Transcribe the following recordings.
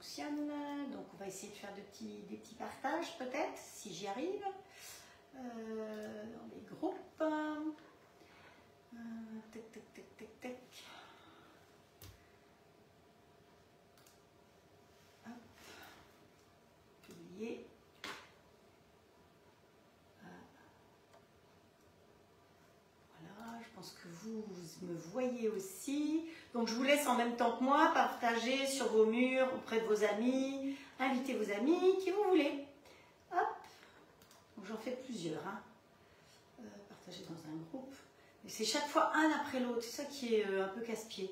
fonctionne. Donc on va essayer de faire des petits partages peut-être, si j'y arrive, dans les groupes. Tac, tac, tac, tac, tac. Hop. Publier. Voilà, je pense que vous me voyez aussi. Donc je vous laisse en même temps que moi partager sur vos murs, auprès de vos amis, inviter vos amis, qui vous voulez. Hop. Donc j'en fais plusieurs. Hein. Partager dans un groupe. Mais c'est chaque fois un après l'autre. C'est ça qui est un peu casse-pied.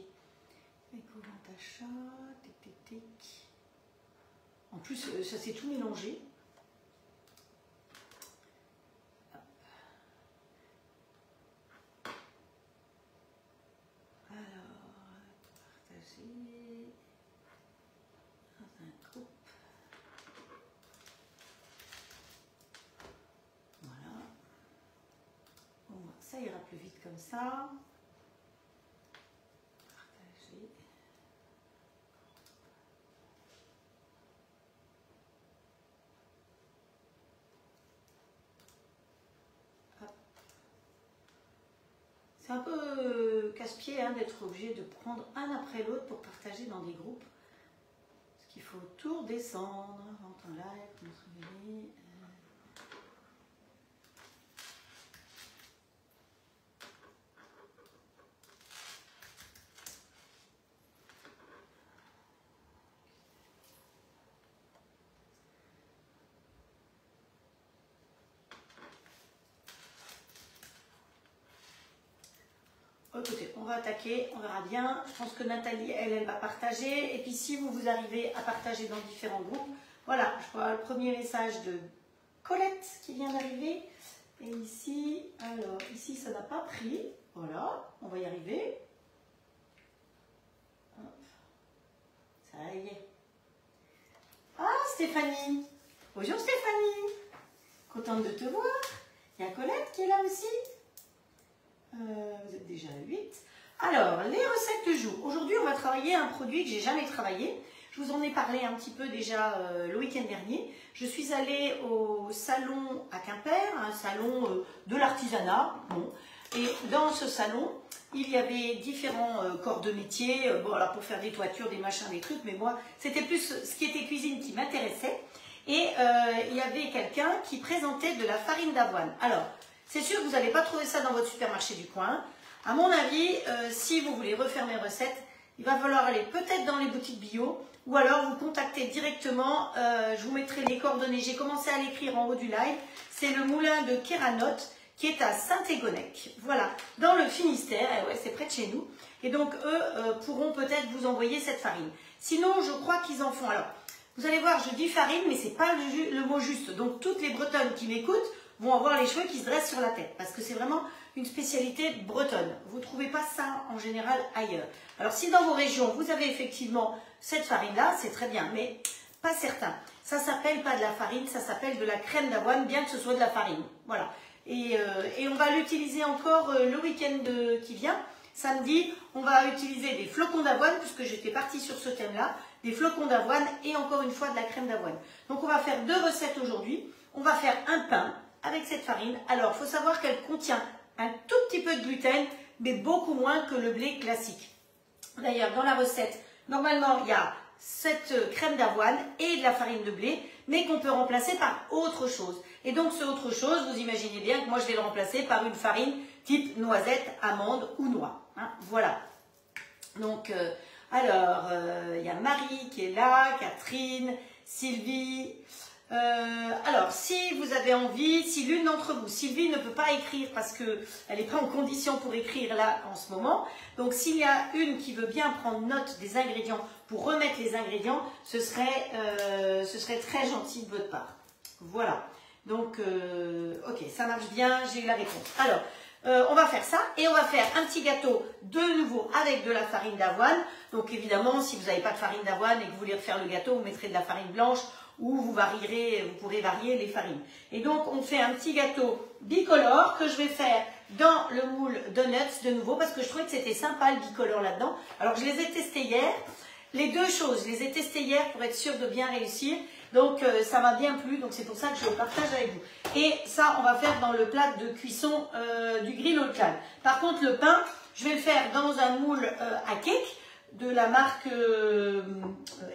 Éco-vente achat. Tic, tic, tic. En plus, ça s'est tout mélangé. Ça ira plus vite comme ça. Partager. C'est un peu casse-pied hein, d'être obligé de prendre un après l'autre pour partager dans des groupes. Parce qu'il faut tout redescendre. Rentre en live, contribuer. Écoutez, on va attaquer, on verra bien. Je pense que Nathalie, elle va partager. Et puis si vous arrivez à partager dans différents groupes, voilà, je vois le premier message de Colette qui vient d'arriver. Et ici, alors, ici, ça n'a pas pris. Voilà, on va y arriver. Hop. Ça y est. Ah, Stéphanie. Bonjour Stéphanie. Contente de te voir. Il y a Colette qui est là aussi. Vous êtes déjà à 8. Alors, les recettes du jour. Aujourd'hui, on va travailler un produit que j'ai jamais travaillé. Je vous en ai parlé un petit peu déjà le week-end dernier. Je suis allée au salon à Quimper, un salon de l'artisanat. Bon. Et dans ce salon, il y avait différents corps de métier, voilà, pour faire des toitures, des machins, des trucs. Mais moi, c'était plus ce qui était cuisine qui m'intéressait. Et il y avait quelqu'un qui présentait de la farine d'avoine. Alors, c'est sûr que vous n'allez pas trouver ça dans votre supermarché du coin. À mon avis, si vous voulez refaire mes recettes, il va falloir aller peut-être dans les boutiques bio ou alors vous contacter directement. Je vous mettrai les coordonnées. J'ai commencé à l'écrire en haut du live. C'est le moulin de Kéranote qui est à Saint-Égonnec. Voilà, dans le Finistère. Et ouais, c'est près de chez nous. Et donc, eux pourront peut-être vous envoyer cette farine. Sinon, je crois qu'ils en font. Alors, vous allez voir, je dis farine, mais ce n'est pas le mot juste. Donc, toutes les Bretonnes qui m'écoutent vont avoir les cheveux qui se dressent sur la tête parce que c'est vraiment une spécialité bretonne. Vous ne trouvez pas ça en général ailleurs. Alors si dans vos régions vous avez effectivement cette farine-là, c'est très bien, mais pas certain. Ça s'appelle pas de la farine, ça s'appelle de la crème d'avoine, bien que ce soit de la farine. Voilà. Et on va l'utiliser encore le week-end qui vient. Samedi, on va utiliser des flocons d'avoine puisque j'étais partie sur ce thème-là, des flocons d'avoine et encore une fois de la crème d'avoine. Donc on va faire 2 recettes aujourd'hui. On va faire un pain avec cette farine. Alors, il faut savoir qu'elle contient un tout petit peu de gluten, mais beaucoup moins que le blé classique. D'ailleurs, dans la recette, normalement, il y a cette crème d'avoine et de la farine de blé, mais qu'on peut remplacer par autre chose. Et donc, ce autre chose, vous imaginez bien que moi, je vais le remplacer par une farine type noisette, amande ou noix. Hein, voilà. Donc, il y a Marie qui est là, Catherine, Sylvie. Alors, si vous avez envie, si l'une d'entre vous, Sylvie ne peut pas écrire parce qu'elle n'est pas en condition pour écrire là en ce moment, donc s'il y a une qui veut bien prendre note des ingrédients pour remettre les ingrédients, ce serait très gentil de votre part. Voilà, donc ok, ça marche bien, j'ai eu la réponse. Alors, on va faire ça et on va faire un petit gâteau de nouveau avec de la farine d'avoine. Donc évidemment, si vous n'avez pas de farine d'avoine et que vous voulez refaire le gâteau, vous mettrez de la farine blanche ou vous pourrez varier les farines. Et donc, on fait un petit gâteau bicolore que je vais faire dans le moule donuts de nouveau parce que je trouvais que c'était sympa le bicolore là-dedans. Alors, je les ai testés hier Les deux choses, je les ai testées hier pour être sûre de bien réussir. Donc, ça m'a bien plu. Donc, c'est pour ça que je le partage avec vous. Et ça, on va faire dans le plat de cuisson du grill au clan. Par contre, le pain, je vais le faire dans un moule à cake de la marque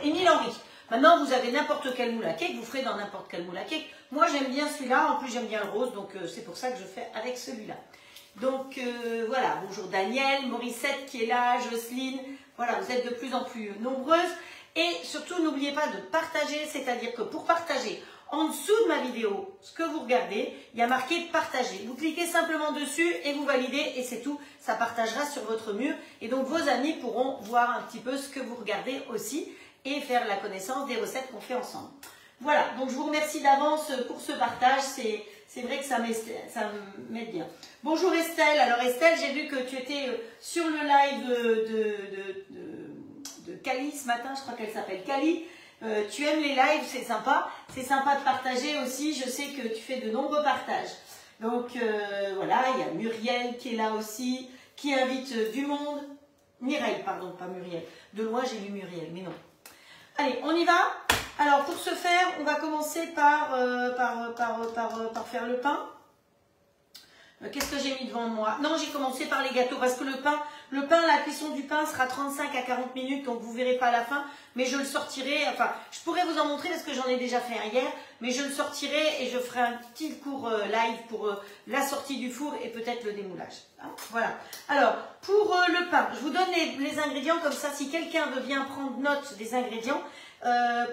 Émile Henry. Maintenant, vous avez n'importe quel moule à cake, vous ferez dans n'importe quel moule à cake. Moi, j'aime bien celui-là. En plus, j'aime bien le rose. Donc, c'est pour ça que je fais avec celui-là. Donc, voilà. Bonjour Daniel, Morissette qui est là, Jocelyne. Voilà, vous êtes de plus en plus nombreuses. Et surtout, n'oubliez pas de partager, c'est-à-dire que pour partager, en dessous de ma vidéo, ce que vous regardez, il y a marqué partager. Vous cliquez simplement dessus et vous validez et c'est tout. Ça partagera sur votre mur. Et donc, vos amis pourront voir un petit peu ce que vous regardez aussi et faire la connaissance des recettes qu'on fait ensemble. Voilà, donc je vous remercie d'avance pour ce partage. C'est vrai que ça m'aide bien. Bonjour Estelle. Alors Estelle, j'ai vu que tu étais sur le live de Cali ce matin, je crois qu'elle s'appelle Cali. Tu aimes les lives, c'est sympa. C'est sympa de partager aussi. Je sais que tu fais de nombreux partages. Donc voilà, il y a Muriel qui est là aussi, qui invite du monde. Mireille, pardon, pas Muriel. De loin, j'ai lu Muriel, mais non. Allez, on y va. Alors, pour ce faire, on va commencer par faire le pain. Qu'est-ce que j'ai mis devant moi? Non, j'ai commencé par les gâteaux parce que le pain, la cuisson du pain sera 35 à 40 minutes, donc vous ne verrez pas à la fin, mais je le sortirai, enfin, je pourrais vous en montrer parce que j'en ai déjà fait un hier, mais je le sortirai et je ferai un petit cours live pour la sortie du four et peut-être le démoulage. Hein, voilà. Alors, pour le pain, je vous donne les ingrédients comme ça, si quelqu'un veut bien prendre note des ingrédients,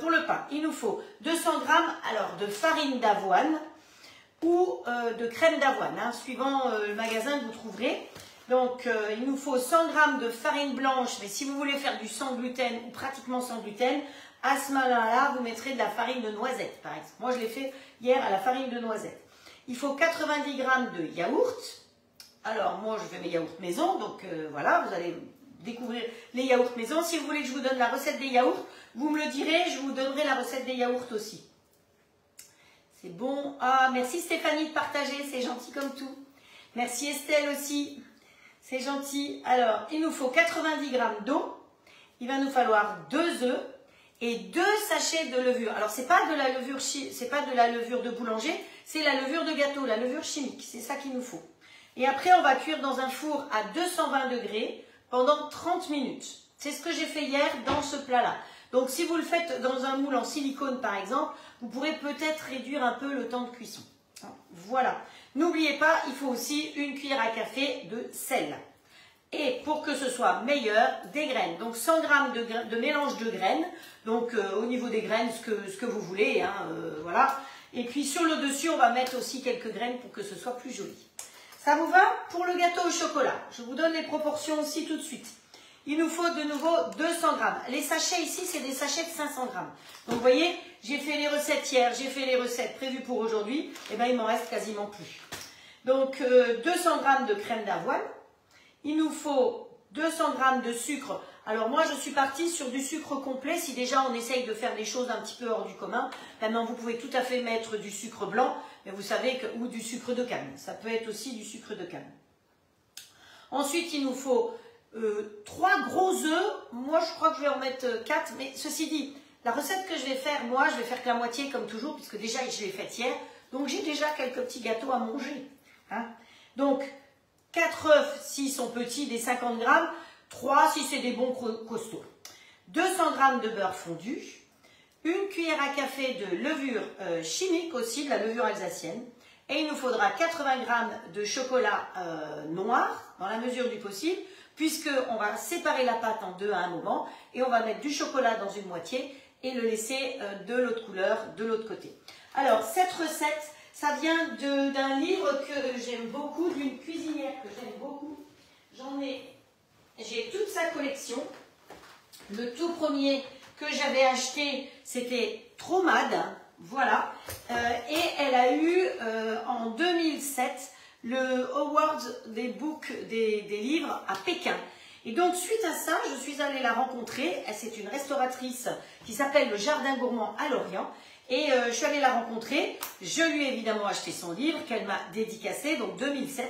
pour le pain, il nous faut 200 g alors, de farine d'avoine, ou de crème d'avoine, hein, suivant le magasin que vous trouverez. Donc, il nous faut 100 g de farine blanche, mais si vous voulez faire du sans gluten ou pratiquement sans gluten, à ce moment-là, vous mettrez de la farine de noisette, par exemple. Moi, je l'ai fait hier à la farine de noisette. Il faut 90 g de yaourt. Alors, moi, je fais mes yaourts maison, donc voilà, vous allez découvrir les yaourts maison. Si vous voulez que je vous donne la recette des yaourts, vous me le direz, je vous donnerai la recette des yaourts aussi. C'est bon. Ah, merci Stéphanie de partager, c'est gentil comme tout. Merci Estelle aussi, c'est gentil. Alors, il nous faut 90 g d'eau. Il va nous falloir 2 œufs et 2 sachets de levure. Alors, c'est pas de la levure, c'est pas de la levure de boulanger, c'est la levure de gâteau, la levure chimique. C'est ça qu'il nous faut. Et après, on va cuire dans un four à 220 degrés pendant 30 minutes. C'est ce que j'ai fait hier dans ce plat-là. Donc, si vous le faites dans un moule en silicone, par exemple, vous pourrez peut-être réduire un peu le temps de cuisson. Voilà. N'oubliez pas, il faut aussi une cuillère à café de sel. Et pour que ce soit meilleur, des graines. Donc, 100 g de mélange de graines. Donc, au niveau des graines, ce que vous voulez. Hein, voilà. Et puis, sur le dessus, on va mettre aussi quelques graines pour que ce soit plus joli. Ça vous va? Pour le gâteau au chocolat, je vous donne les proportions aussi tout de suite. Il nous faut de nouveau 200 g. Les sachets ici, c'est des sachets de 500 g. Donc, vous voyez, j'ai fait les recettes hier, j'ai fait les recettes prévues pour aujourd'hui. Et bien, il m'en reste quasiment plus. Donc, 200 g de crème d'avoine. Il nous faut 200 g de sucre. Alors, moi, je suis partie sur du sucre complet. Si déjà, on essaye de faire des choses un petit peu hors du commun. Maintenant, vous pouvez tout à fait mettre du sucre blanc. Mais vous savez que, ou du sucre de canne. Ça peut être aussi du sucre de canne. Ensuite, il nous faut 3 gros œufs. Moi, je crois que je vais en mettre 4. Mais ceci dit, la recette que je vais faire, moi, je vais faire que la moitié comme toujours, puisque déjà, je l'ai faite hier. Donc, j'ai déjà quelques petits gâteaux à manger. Hein. Donc, 4 œufs s'ils sont petits, des 50 g. 3 si c'est des bons costauds. 200 g de beurre fondu. Une cuillère à café de levure chimique aussi, de la levure alsacienne. Et il nous faudra 80 g de chocolat noir, dans la mesure du possible, puisqu'on va séparer la pâte en deux à un moment, et on va mettre du chocolat dans une moitié, et le laisser de l'autre couleur, de l'autre côté. Alors, cette recette, ça vient d'un livre que j'aime beaucoup, d'une cuisinière que j'aime beaucoup. J'ai toute sa collection. Le tout premier que j'avais acheté, c'était Tromade. Voilà, et elle a eu en 2007 le Award des books des livres à Pékin. Et donc suite à ça, je suis allée la rencontrer. C'est une restauratrice qui s'appelle le Jardin Gourmand à Lorient. Et je suis allée la rencontrer. Je lui ai évidemment acheté son livre qu'elle m'a dédicacé, donc 2007.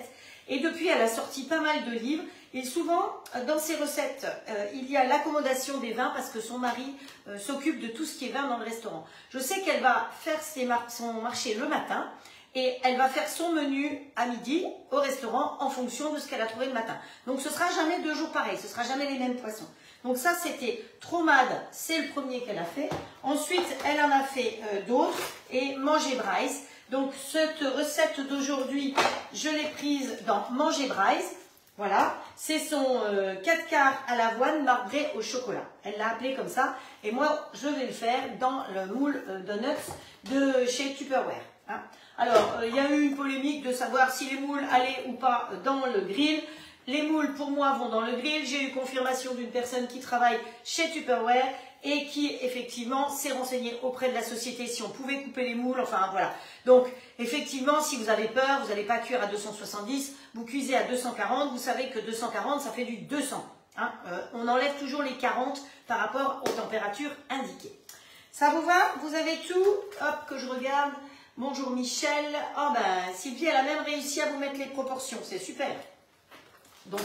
Et depuis, elle a sorti pas mal de livres. Et souvent, dans ses recettes, il y a l'accommodation des vins parce que son mari s'occupe de tout ce qui est vin dans le restaurant. Je sais qu'elle va faire son marché le matin et elle va faire son menu à midi au restaurant en fonction de ce qu'elle a trouvé le matin. Donc, ce ne sera jamais 2 jours pareils, ce ne sera jamais les mêmes poissons. Donc ça, c'était Tromade, c'est le premier qu'elle a fait. Ensuite, elle en a fait d'autres et Manger Braise. Donc, cette recette d'aujourd'hui, je l'ai prise dans Manger Braise. Voilà, c'est son 4 quarts à l'avoine marbré au chocolat. Elle l'a appelé comme ça. Et moi, je vais le faire dans le moule donuts de chez Tupperware. Hein. Alors, il y a eu une polémique de savoir si les moules allaient ou pas dans le grill. Les moules, pour moi, vont dans le grill. J'ai eu confirmation d'une personne qui travaille chez Tupperware et qui, effectivement, s'est renseignée auprès de la société si on pouvait couper les moules. Enfin, voilà. Donc, effectivement, si vous avez peur, vous n'allez pas cuire à 270, vous cuisez à 240. Vous savez que 240, ça fait du 200. Hein. On enlève toujours les 40 par rapport aux températures indiquées. Ça vous va? Vous avez tout? Hop, que je regarde. Bonjour Michel. Oh ben, Sylvie, elle a même réussi à vous mettre les proportions. C'est super. Donc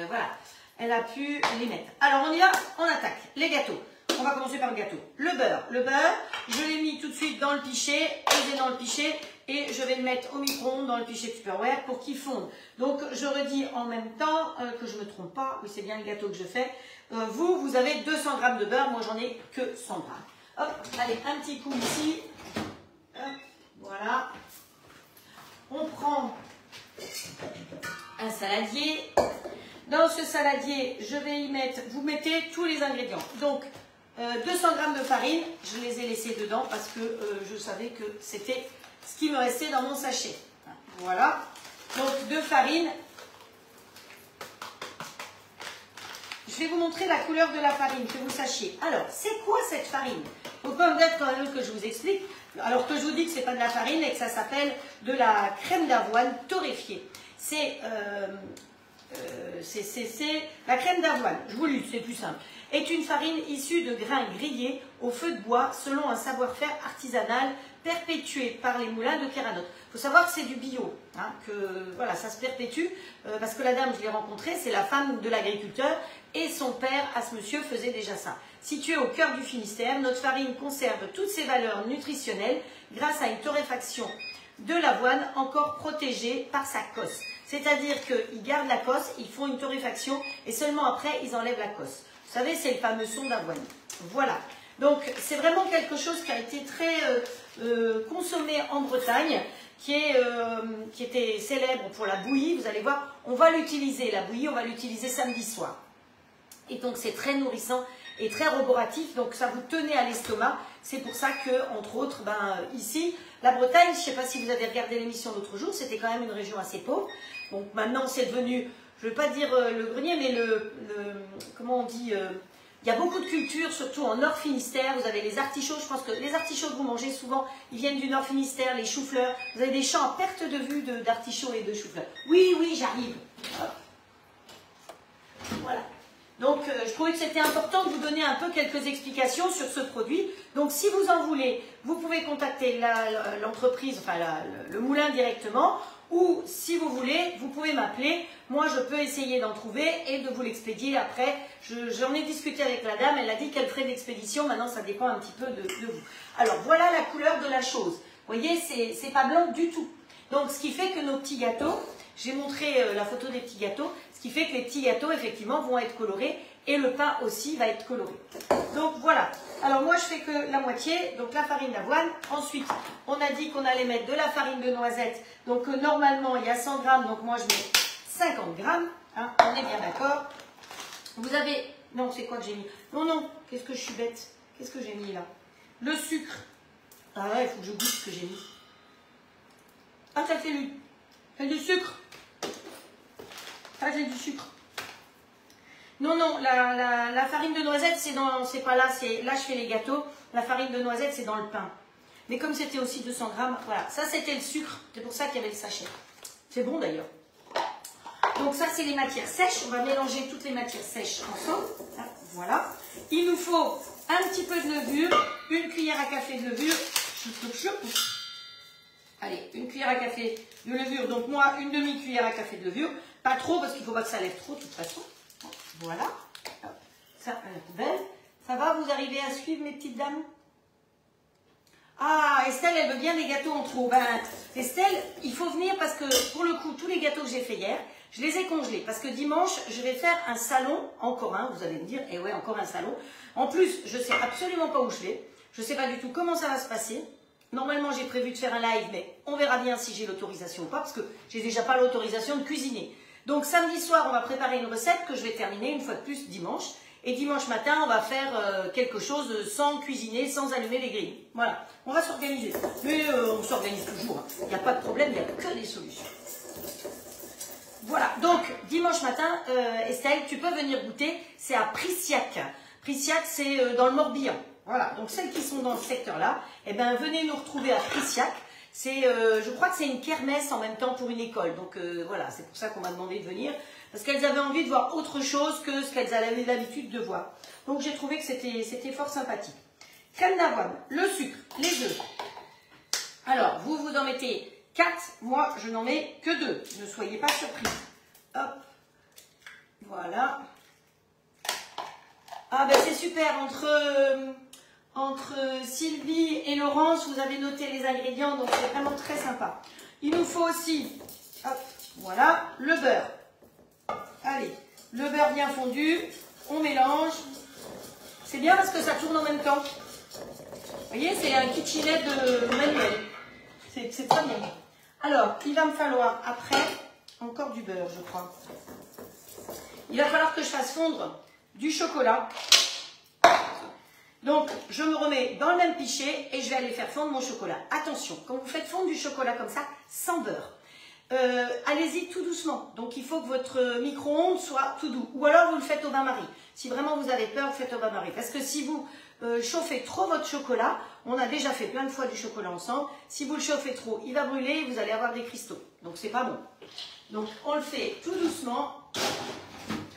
voilà, elle a pu les mettre. Alors on y va, on attaque. Les gâteaux. On va commencer par le gâteau. Le beurre, je l'ai mis tout de suite dans le pichet, posé dans le pichet, et je vais le mettre au micro-ondes dans le pichet Tupperware pour qu'il fonde. Donc je redis en même temps que je ne me trompe pas, oui c'est bien le gâteau que je fais. Vous avez 200 g de beurre, moi j'en ai que 100 g. Hop, allez, un petit coup ici. Hop, voilà. On prend un saladier. Dans ce saladier, je vais y mettre, vous mettez tous les ingrédients. Donc, 200 g de farine, je les ai laissés dedans parce que je savais que c'était ce qui me restait dans mon sachet. Voilà. Donc, de farine. Je vais vous montrer la couleur de la farine, que vous sachiez. Alors, c'est quoi cette farine? Il faut quand même que je vous explique. Alors que je vous dis que ce n'est pas de la farine et que ça s'appelle de la crème d'avoine torréfiée. C'est la crème d'avoine, je vous le dis, c'est plus simple, est une farine issue de grains grillés au feu de bois selon un savoir-faire artisanal perpétué par les moulins de Kéranote. Il faut savoir que c'est du bio, hein, que voilà, ça se perpétue, parce que la dame, je l'ai rencontrée, c'est la femme de l'agriculteur, et son père, à ce monsieur, faisait déjà ça. Située au cœur du Finistère, notre farine conserve toutes ses valeurs nutritionnelles grâce à une torréfaction de l'avoine encore protégée par sa cosse. C'est-à-dire qu'ils gardent la cosse, ils font une torréfaction et seulement après, ils enlèvent la cosse. Vous savez, c'est le fameux son d'avoine. Voilà. Donc, c'est vraiment quelque chose qui a été très consommé en Bretagne, qui était célèbre pour la bouillie. Vous allez voir, on va l'utiliser, la bouillie, on va l'utiliser samedi soir. Et donc, c'est très nourrissant et très roboratif, donc ça vous tenait à l'estomac. C'est pour ça que, entre autres, ici, la Bretagne, je ne sais pas si vous avez regardé l'émission l'autre jour, c'était quand même une région assez pauvre. Donc maintenant, c'est devenu, je ne veux pas dire le grenier, mais comment on dit, il y a beaucoup de cultures, surtout en Nord Finistère. Vous avez les artichauts, je pense que les artichauts que vous mangez souvent, ils viennent du Nord Finistère, les choux-fleurs. Vous avez des champs à perte de vue d'artichauts et de choux-fleurs. Oui, oui, j'arrive. Voilà. Donc, je trouvais que c'était important de vous donner un peu quelques explications sur ce produit. Donc, si vous en voulez, vous pouvez contacter l'entreprise, enfin le moulin directement. Ou, si vous voulez, vous pouvez m'appeler. Moi, je peux essayer d'en trouver et de vous l'expédier après. J'en ai discuté avec la dame. Elle a dit qu'elle ferait l'expédition. Maintenant, ça dépend un petit peu de vous. Alors, voilà la couleur de la chose. Vous voyez, c'est pas blanc du tout. Donc, ce qui fait que nos petits gâteaux, j'ai montré la photo des petits gâteaux, ce qui fait que les petits gâteaux, effectivement, vont être colorés et le pain aussi va être coloré. Donc, voilà. Alors, moi, je fais que la moitié, donc la farine d'avoine. Ensuite, on a dit qu'on allait mettre de la farine de noisette. Donc, normalement, il y a 100 grammes, donc moi, je mets 50 grammes. Hein, on est bien d'accord. Vous avez... Non, c'est quoi que j'ai mis? Non, non, qu'est-ce que je suis bête? Qu'est-ce que j'ai mis là? Le sucre. Ah ouais, il faut que je goûte ce que j'ai mis. Ah, ça fait du sucre. Ça, c'est du sucre. Non, non, la farine de noisette, c'est pas là. Là, je fais les gâteaux. La farine de noisette, c'est dans le pain. Mais comme c'était aussi 200 grammes, voilà. Ça, c'était le sucre. C'est pour ça qu'il y avait le sachet. C'est bon, d'ailleurs. Donc, ça, c'est les matières sèches. On va mélanger toutes les matières sèches ensemble. Voilà. Il nous faut un petit peu de levure. Une cuillère à café de levure. Allez, une cuillère à café de levure. Donc moi, une demi-cuillère à café de levure. Pas trop, parce qu'il ne faut pas que ça lève trop, de toute façon. Voilà. Hop. Ça, à la poubelle. Ça va, vous arrivez à suivre, mes petites dames? Ah, Estelle, elle veut bien des gâteaux en trop. Ben, Estelle, il faut venir parce que, pour le coup, tous les gâteaux que j'ai fait hier, je les ai congelés. Parce que dimanche, je vais faire un salon, encore un, vous allez me dire, eh ouais, encore un salon. En plus, je ne sais absolument pas où je vais. Je ne sais pas du tout comment ça va se passer. Normalement, j'ai prévu de faire un live, mais on verra bien si j'ai l'autorisation ou pas, parce que j'ai déjà pas l'autorisation de cuisiner. Donc, samedi soir, on va préparer une recette que je vais terminer une fois de plus dimanche. Et dimanche matin, on va faire quelque chose sans cuisiner, sans allumer les grilles. Voilà, on va s'organiser. Mais on s'organise toujours, hein. Il n'y a pas de problème, il n'y a que des solutions. Voilà, donc dimanche matin, Estelle, tu peux venir goûter, c'est à Prissiac. Prissiac, c'est dans le Morbihan. Voilà, donc celles qui sont dans ce secteur-là, eh ben, venez nous retrouver à Prissiac. C'est, je crois que c'est une kermesse en même temps pour une école. Donc voilà, c'est pour ça qu'on m'a demandé de venir. Parce qu'elles avaient envie de voir autre chose que ce qu'elles avaient l'habitude de voir. Donc j'ai trouvé que c'était fort sympathique. Crème d'avoine, le sucre, les œufs. Alors, vous en mettez 4, moi je n'en mets que 2. Ne soyez pas surpris. Hop, voilà. Ah ben c'est super, entre Sylvie et Laurence, vous avez noté les ingrédients, donc c'est vraiment très sympa. Il nous faut aussi, hop, voilà, le beurre. Allez, le beurre bien fondu, on mélange. C'est bien parce que ça tourne en même temps. Vous voyez, c'est un kitchenette de manuel. C'est très bien. Alors, il va me falloir après encore du beurre, je crois. Il va falloir que je fasse fondre du chocolat. Donc, je me remets dans le même pichet et je vais aller faire fondre mon chocolat. Attention, quand vous faites fondre du chocolat comme ça, sans beurre, allez-y tout doucement. Donc, il faut que votre micro-ondes soit tout doux. Ou alors, vous le faites au bain-marie. Si vraiment vous avez peur, vous faites au bain-marie. Parce que si vous chauffez trop votre chocolat, on a déjà fait plein de fois du chocolat ensemble. Si vous le chauffez trop, il va brûler et vous allez avoir des cristaux. Donc, c'est pas bon. Donc, on le fait tout doucement.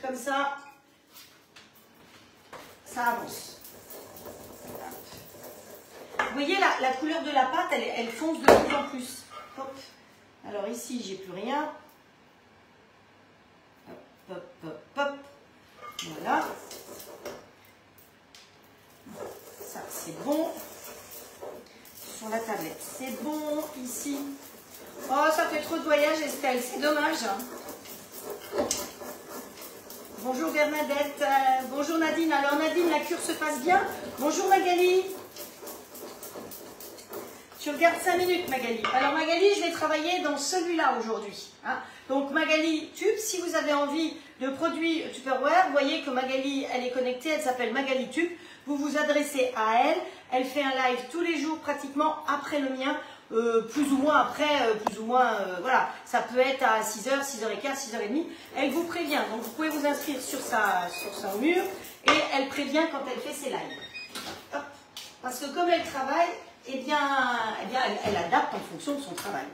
Comme ça, ça avance. Vous voyez, la couleur de la pâte, elle fonce de plus en plus. Hop. Alors ici, j'ai plus rien. Hop, hop, hop, hop. Voilà. Ça, c'est bon. Sur la tablette, c'est bon. Ici. Oh, ça fait trop de voyage, Estelle. C'est dommage. Bonjour Bernadette. Bonjour Nadine. Alors Nadine, la cure se passe bien. Bonjour Magali. Tu regardes 5 minutes, Magali. Alors, Magali, je vais travailler dans celui-là aujourd'hui. Hein. Donc, Magali Tube, si vous avez envie de produits Tupperware, vous voyez que Magali, elle est connectée, elle s'appelle Magali Tube. Vous vous adressez à elle. Elle fait un live tous les jours, pratiquement après le mien. Plus ou moins après, voilà. Ça peut être à 6h, 6h15, 6h30. Elle vous prévient. Donc, vous pouvez vous inscrire sur son mur. Et elle prévient quand elle fait ses lives. Hop. Parce que comme elle travaille, eh bien, elle adapte en fonction de son travail.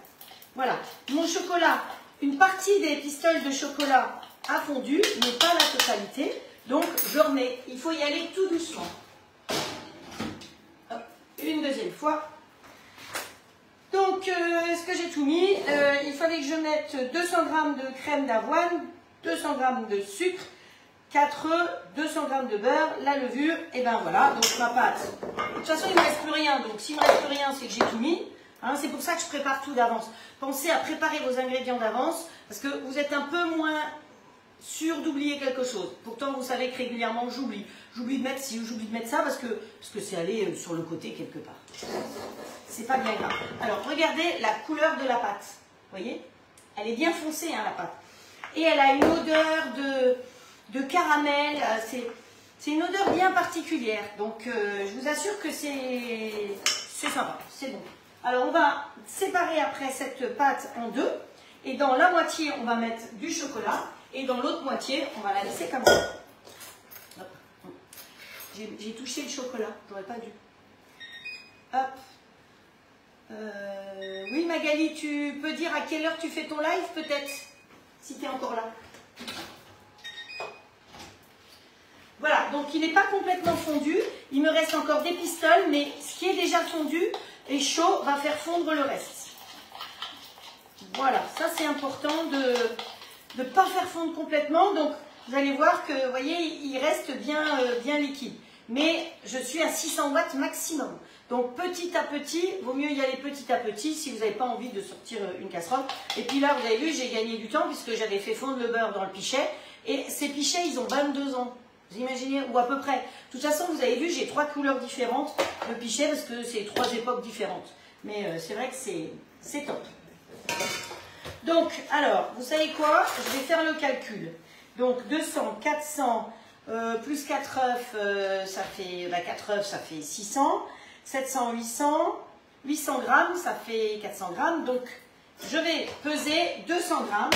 Voilà. Mon chocolat, une partie des pistoles de chocolat a fondu, mais pas la totalité. Donc, je remets. Il faut y aller tout doucement. Hop. Une deuxième fois. Donc, est-ce que j'ai tout mis? Il fallait que je mette 200 g de crème d'avoine, 200 g de sucre, 4 œufs, 200 g de beurre, la levure, et ben voilà, donc ma pâte. De toute façon, il ne me reste plus rien, donc s'il ne me reste plus rien, c'est que j'ai tout mis. Hein, c'est pour ça que je prépare tout d'avance. Pensez à préparer vos ingrédients d'avance, parce que vous êtes un peu moins sûr d'oublier quelque chose. Pourtant, vous savez que régulièrement, j'oublie. J'oublie de mettre ci ou j'oublie de mettre ça, parce que c'est allé sur le côté quelque part. C'est pas bien grave. Alors, regardez la couleur de la pâte. Vous voyez? Elle est bien foncée, hein, la pâte. Et elle a une odeur de caramel, c'est une odeur bien particulière, donc je vous assure que c'est sympa, c'est bon. Alors on va séparer après cette pâte en deux, et dans la moitié on va mettre du chocolat, et dans l'autre moitié on va la laisser comme ça. J'ai touché le chocolat, j'aurais pas dû. Hop. Oui Magali, tu peux dire à quelle heure tu fais ton live peut-être, si tu es encore là. Voilà, donc il n'est pas complètement fondu, il me reste encore des pistoles, mais ce qui est déjà fondu et chaud va faire fondre le reste. Voilà, ça c'est important de ne pas faire fondre complètement. Donc vous allez voir que, vous voyez, il reste bien liquide. Mais je suis à 600 watts maximum. Donc petit à petit, vaut mieux y aller petit à petit si vous n'avez pas envie de sortir une casserole. Et puis là, vous avez vu, j'ai gagné du temps puisque j'avais fait fondre le beurre dans le pichet. Et ces pichets, ils ont 22 ans. Vous imaginez, ou à peu près. De toute façon, vous avez vu, j'ai 3 couleurs différentes de pichet parce que c'est 3 époques différentes. Mais c'est vrai que c'est top. Donc, alors, vous savez quoi? Je vais faire le calcul. Donc, 200, 400, plus 4 œufs, ça fait, 4 œufs, ça fait 600. 700, 800. 800 grammes, ça fait 400 grammes. Donc, je vais peser 200 grammes.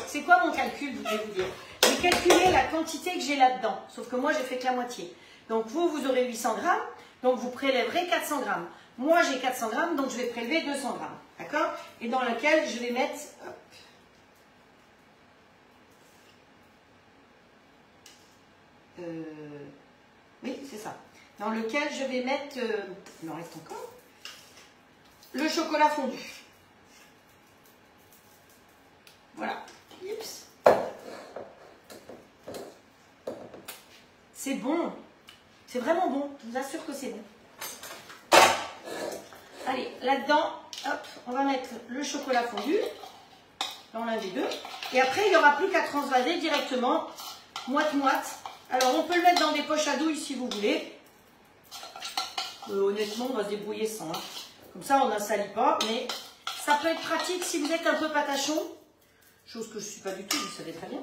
C'est quoi mon calcul, je vais vous dire? J'ai calculé la quantité que j'ai là-dedans. Sauf que moi, j'ai fait que la moitié. Donc, vous aurez 800 grammes. Donc, vous prélèverez 400 grammes. Moi, j'ai 400 grammes, donc je vais prélever 200 grammes. D'accord? Et dans lequel je vais mettre... Hop, oui, c'est ça. Dans lequel je vais mettre... il en reste encore. Le chocolat fondu. Voilà. Oups. C'est bon. C'est vraiment bon. Je vous assure que c'est bon. Allez, là-dedans, hop, on va mettre le chocolat fondu dans l'un des deux. Et après, il n'y aura plus qu'à transvaser directement, moite-moite. Alors, on peut le mettre dans des poches à douille si vous voulez. Honnêtement, on va se débrouiller sans. Hein. Comme ça, on n'en salit pas. Mais ça peut être pratique si vous êtes un peu patachon. Chose que je ne suis pas du tout, vous savez très bien.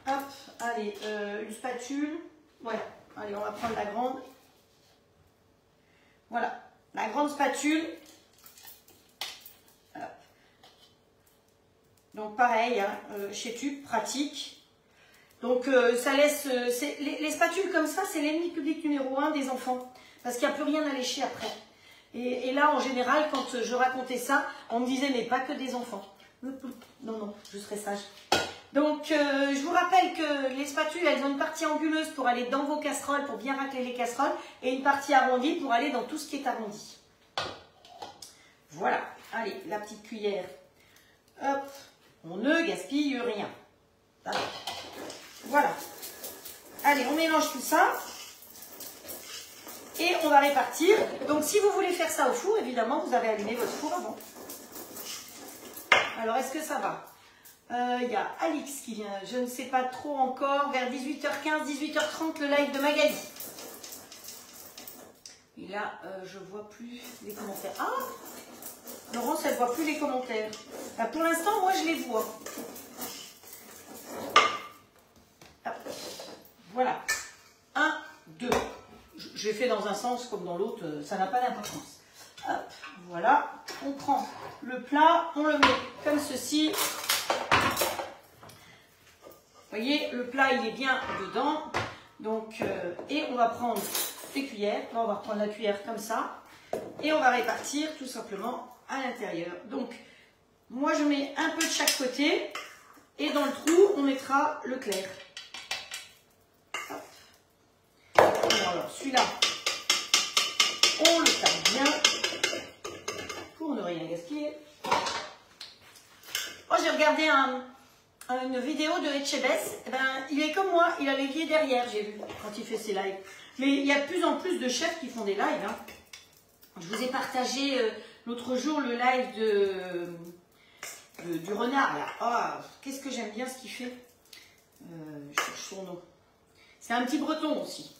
Hop, allez, une spatule. Ouais, allez, on va prendre la grande. Voilà, la grande spatule. Hop. Donc pareil, hein, chez Tube, pratique. Donc ça laisse... les spatules comme ça, c'est l'ennemi public numéro 1 des enfants. Parce qu'il n'y a plus rien à lécher après. Et là, en général, quand je racontais ça, on me disait, mais pas que des enfants. Non, non, je serai sage. Donc, je vous rappelle que les spatules, elles ont une partie anguleuse pour aller dans vos casseroles, pour bien racler les casseroles, et une partie arrondie pour aller dans tout ce qui est arrondi. Voilà. Allez, la petite cuillère. Hop. On ne gaspille rien. Voilà. Allez, on mélange tout ça. Et on va répartir. Donc, si vous voulez faire ça au four, évidemment, vous avez allumé votre four avant. Alors, est-ce que ça va? Il y a Alix qui vient, je ne sais pas trop encore, vers 18h15, 18h30, le live de Magali. Et là, je ne vois plus les commentaires. Ah, Laurence, elle ne voit plus les commentaires. Bah, pour l'instant, moi, je les vois. Hop. Voilà. 1, 2. Je l'ai fait dans un sens comme dans l'autre, ça n'a pas d'importance. Hop, voilà. On prend le plat, on le met comme ceci. Vous voyez, le plat, il est bien dedans. Donc, et on va prendre les cuillères. Là, on va reprendre la cuillère comme ça. Et on va répartir tout simplement à l'intérieur. Donc, moi, je mets un peu de chaque côté. Et dans le trou, on mettra le clair. Hop. Alors, celui-là, on le tape bien. Pour ne rien gaspiller. Oh, j'ai regardé une vidéo de Etchebest, eh ben, il est comme moi, il a l'évier derrière, j'ai vu, quand il fait ses lives. Mais il y a de plus en plus de chefs qui font des lives. Hein. Je vous ai partagé l'autre jour le live du renard. Là. Oh, qu'est-ce que j'aime bien ce qu'il fait. Je cherche son nom. C'est un petit breton aussi.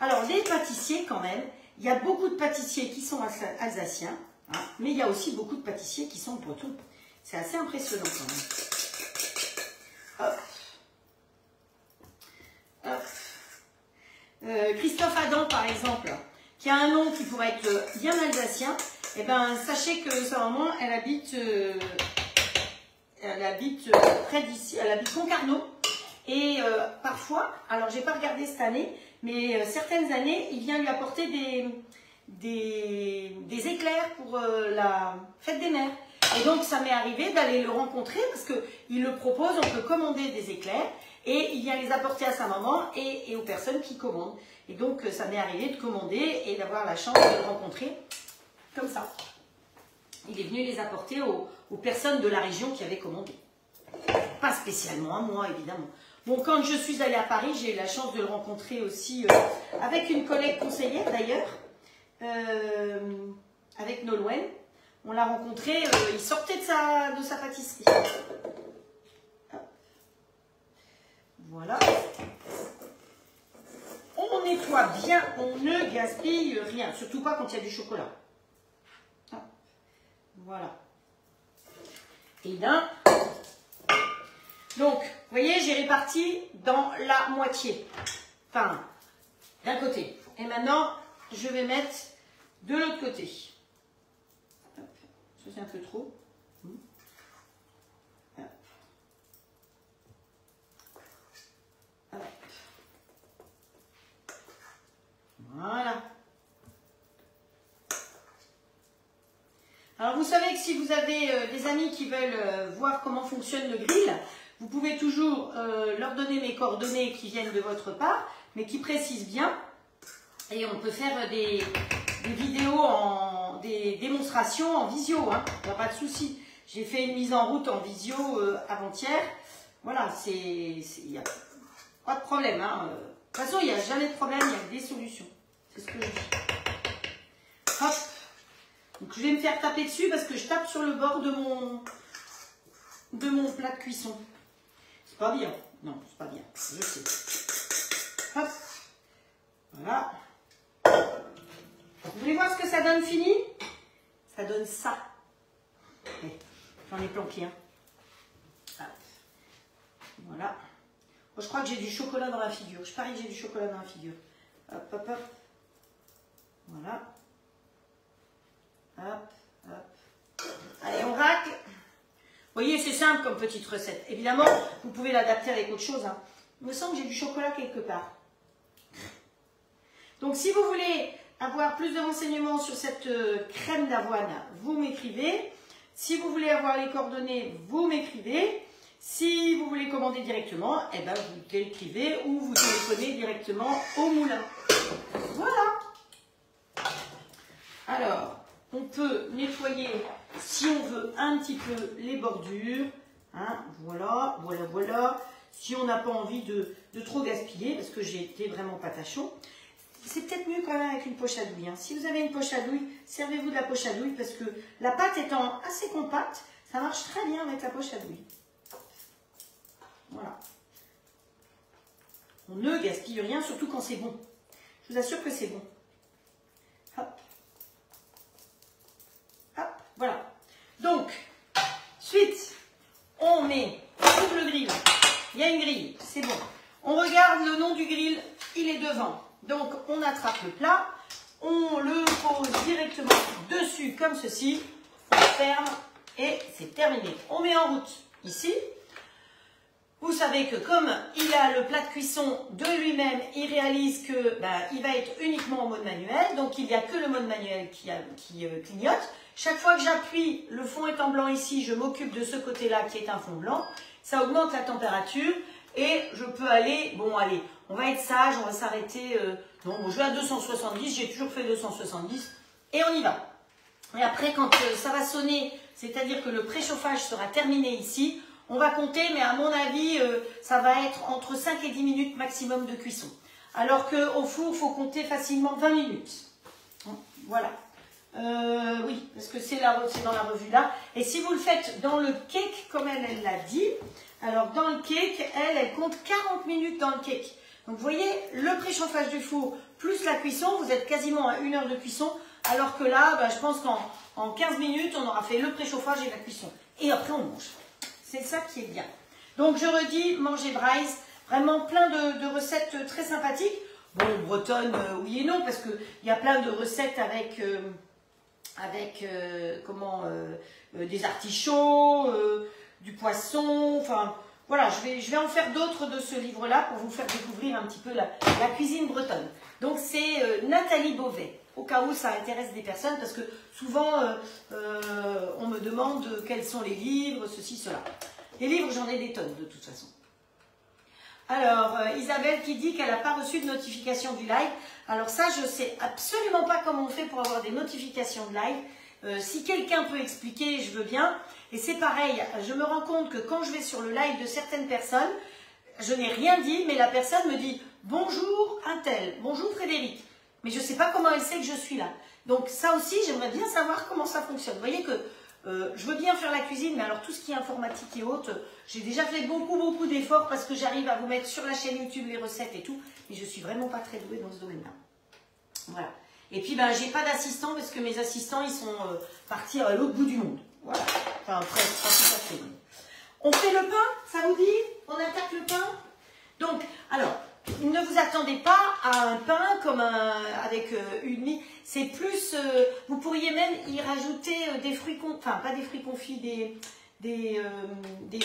Alors, les pâtissiers quand même, il y a beaucoup de pâtissiers qui sont alsaciens, hein, mais il y a aussi beaucoup de pâtissiers qui sont bretons. C'est assez impressionnant quand même. Hop. Hop. Christophe Adam, par exemple, qui a un nom qui pourrait être bien alsacien, eh ben, sachez que sa maman, elle habite près d'ici, elle habite Concarneau. Et parfois, alors j'ai pas regardé cette année, mais certaines années, il vient lui apporter des éclairs pour la fête des mères. Et donc, ça m'est arrivé d'aller le rencontrer parce qu'il le propose, on peut commander des éclairs et il vient les apporter à sa maman et aux personnes qui commandent. Et donc, ça m'est arrivé de commander et d'avoir la chance de le rencontrer comme ça. il est venu les apporter aux personnes de la région qui avaient commandé. Pas spécialement à moi, évidemment. Bon, quand je suis allée à Paris, j'ai eu la chance de le rencontrer aussi avec une collègue conseillère d'ailleurs, avec Nolwenn. On l'a rencontré, il sortait de sa pâtisserie. Voilà. On nettoie bien, on ne gaspille rien, surtout pas quand il y a du chocolat. Voilà. Et là, donc, vous voyez, j'ai réparti dans la moitié. Enfin, d'un côté. Et maintenant, je vais mettre de l'autre côté. Hop. Ça, c'est un peu trop. Hop. Hop. Voilà. Alors, vous savez que si vous avez des amis qui veulent voir comment fonctionne le grill, vous pouvez toujours leur donner mes coordonnées qui viennent de votre part, mais qui précisent bien. Et on peut faire des vidéos, des démonstrations en visio, hein. Il n'y a pas de souci. J'ai fait une mise en route en visio avant-hier. Voilà, il n'y a pas de problème, hein. De toute façon, il n'y a jamais de problème, il y a des solutions. C'est ce que je dis. Hop. Donc je vais me faire taper dessus parce que je tape sur le bord de mon plat de cuisson. C'est pas bien. Non, c'est pas bien. Je sais. Hop. Voilà. Vous voulez voir ce que ça donne fini? Ça donne ça. J'en ai planqué un. Hop. Voilà. Bon, je crois que j'ai du chocolat dans la figure. Je parie que j'ai du chocolat dans la figure. Hop, hop, hop. Voilà. Hop, hop. Allez, on racle. Vous voyez, c'est simple comme petite recette. Évidemment, vous pouvez l'adapter avec autre chose, hein. Il me semble que j'ai du chocolat quelque part. Donc, si vous voulez avoir plus de renseignements sur cette crème d'avoine, vous m'écrivez. Si vous voulez avoir les coordonnées, vous m'écrivez. Si vous voulez commander directement, eh ben, vous écrivez ou vous téléphonez directement au moulin. Voilà. Alors, on peut nettoyer, si on veut, un petit peu les bordures. Hein, voilà, voilà, voilà. Si on n'a pas envie de trop gaspiller, parce que j'ai été vraiment patachon. C'est peut-être mieux quand même avec une poche à douille. Hein. Si vous avez une poche à douille, servez-vous de la poche à douille parce que la pâte étant assez compacte, ça marche très bien avec la poche à douille. Voilà. On ne gaspille rien, surtout quand c'est bon. Je vous assure que c'est bon. Hop. Hop, voilà. Donc, suite, on met sur le grill. Il y a une grille, c'est bon. On regarde le nom du grill, il est devant. Donc, on attrape le plat, on le pose directement dessus comme ceci, on ferme et c'est terminé. On met en route ici. Vous savez que comme il a le plat de cuisson de lui-même, il réalise que il va être uniquement en mode manuel. Donc, il n'y a que le mode manuel qui clignote. Chaque fois que j'appuie, le fond étant blanc ici, je m'occupe de ce côté-là qui est un fond blanc. Ça augmente la température et je peux aller, bon allez, on va être sage, on va s'arrêter, non, bon, je vais à 270, j'ai toujours fait 270 et on y va. Et après, quand ça va sonner, c'est-à-dire que le préchauffage sera terminé ici, on va compter, mais à mon avis, ça va être entre 5 et 10 minutes maximum de cuisson. Alors qu'au four, il faut compter facilement 20 minutes. Voilà. Oui, parce que c'est dans la revue là. Et si vous le faites dans le cake, comme elle l'a dit, alors dans le cake, elle compte 40 minutes dans le cake. Donc vous voyez, le préchauffage du four plus la cuisson, vous êtes quasiment à 1 heure de cuisson. Alors que là, je pense qu'en 15 minutes, on aura fait le préchauffage et la cuisson. Et après, on mange. C'est ça qui est bien. Donc je redis, manger Braise, vraiment plein de recettes très sympathiques. Bon, bretonne, oui et non, parce qu'il y a plein de recettes avec des artichauts, du poisson, enfin voilà, je vais en faire d'autres de ce livre-là pour vous faire découvrir un petit peu la cuisine bretonne. Donc c'est Nathalie Beauvais, au cas où ça intéresse des personnes, parce que souvent on me demande quels sont les livres, ceci, cela. Les livres, j'en ai des tonnes de toute façon. Alors, Isabelle qui dit qu'elle n'a pas reçu de notification du live. Alors ça, je ne sais absolument pas comment on fait pour avoir des notifications de live. Si quelqu'un peut expliquer, je veux bien. Et c'est pareil, je me rends compte que quand je vais sur le live de certaines personnes, je n'ai rien dit, mais la personne me dit « Bonjour Untel, bonjour Frédéric ». Mais je ne sais pas comment elle sait que je suis là. Donc ça aussi, j'aimerais bien savoir comment ça fonctionne. Vous voyez que je veux bien faire la cuisine, mais alors tout ce qui est informatique et autres, j'ai déjà fait beaucoup d'efforts parce que j'arrive à vous mettre sur la chaîne YouTube les recettes et tout, mais je ne suis vraiment pas très douée dans ce domaine-là. Voilà. Et puis, ben, j'ai pas d'assistant parce que mes assistants, ils sont partis à l'autre bout du monde. Voilà. Enfin, presque, pas tout à fait. On fait le pain, ça vous dit? On attaque le pain? Donc, alors, ne vous attendez pas à un pain comme avec une mie. C'est plus, vous pourriez même y rajouter des fruits, enfin, pas des fruits confits, des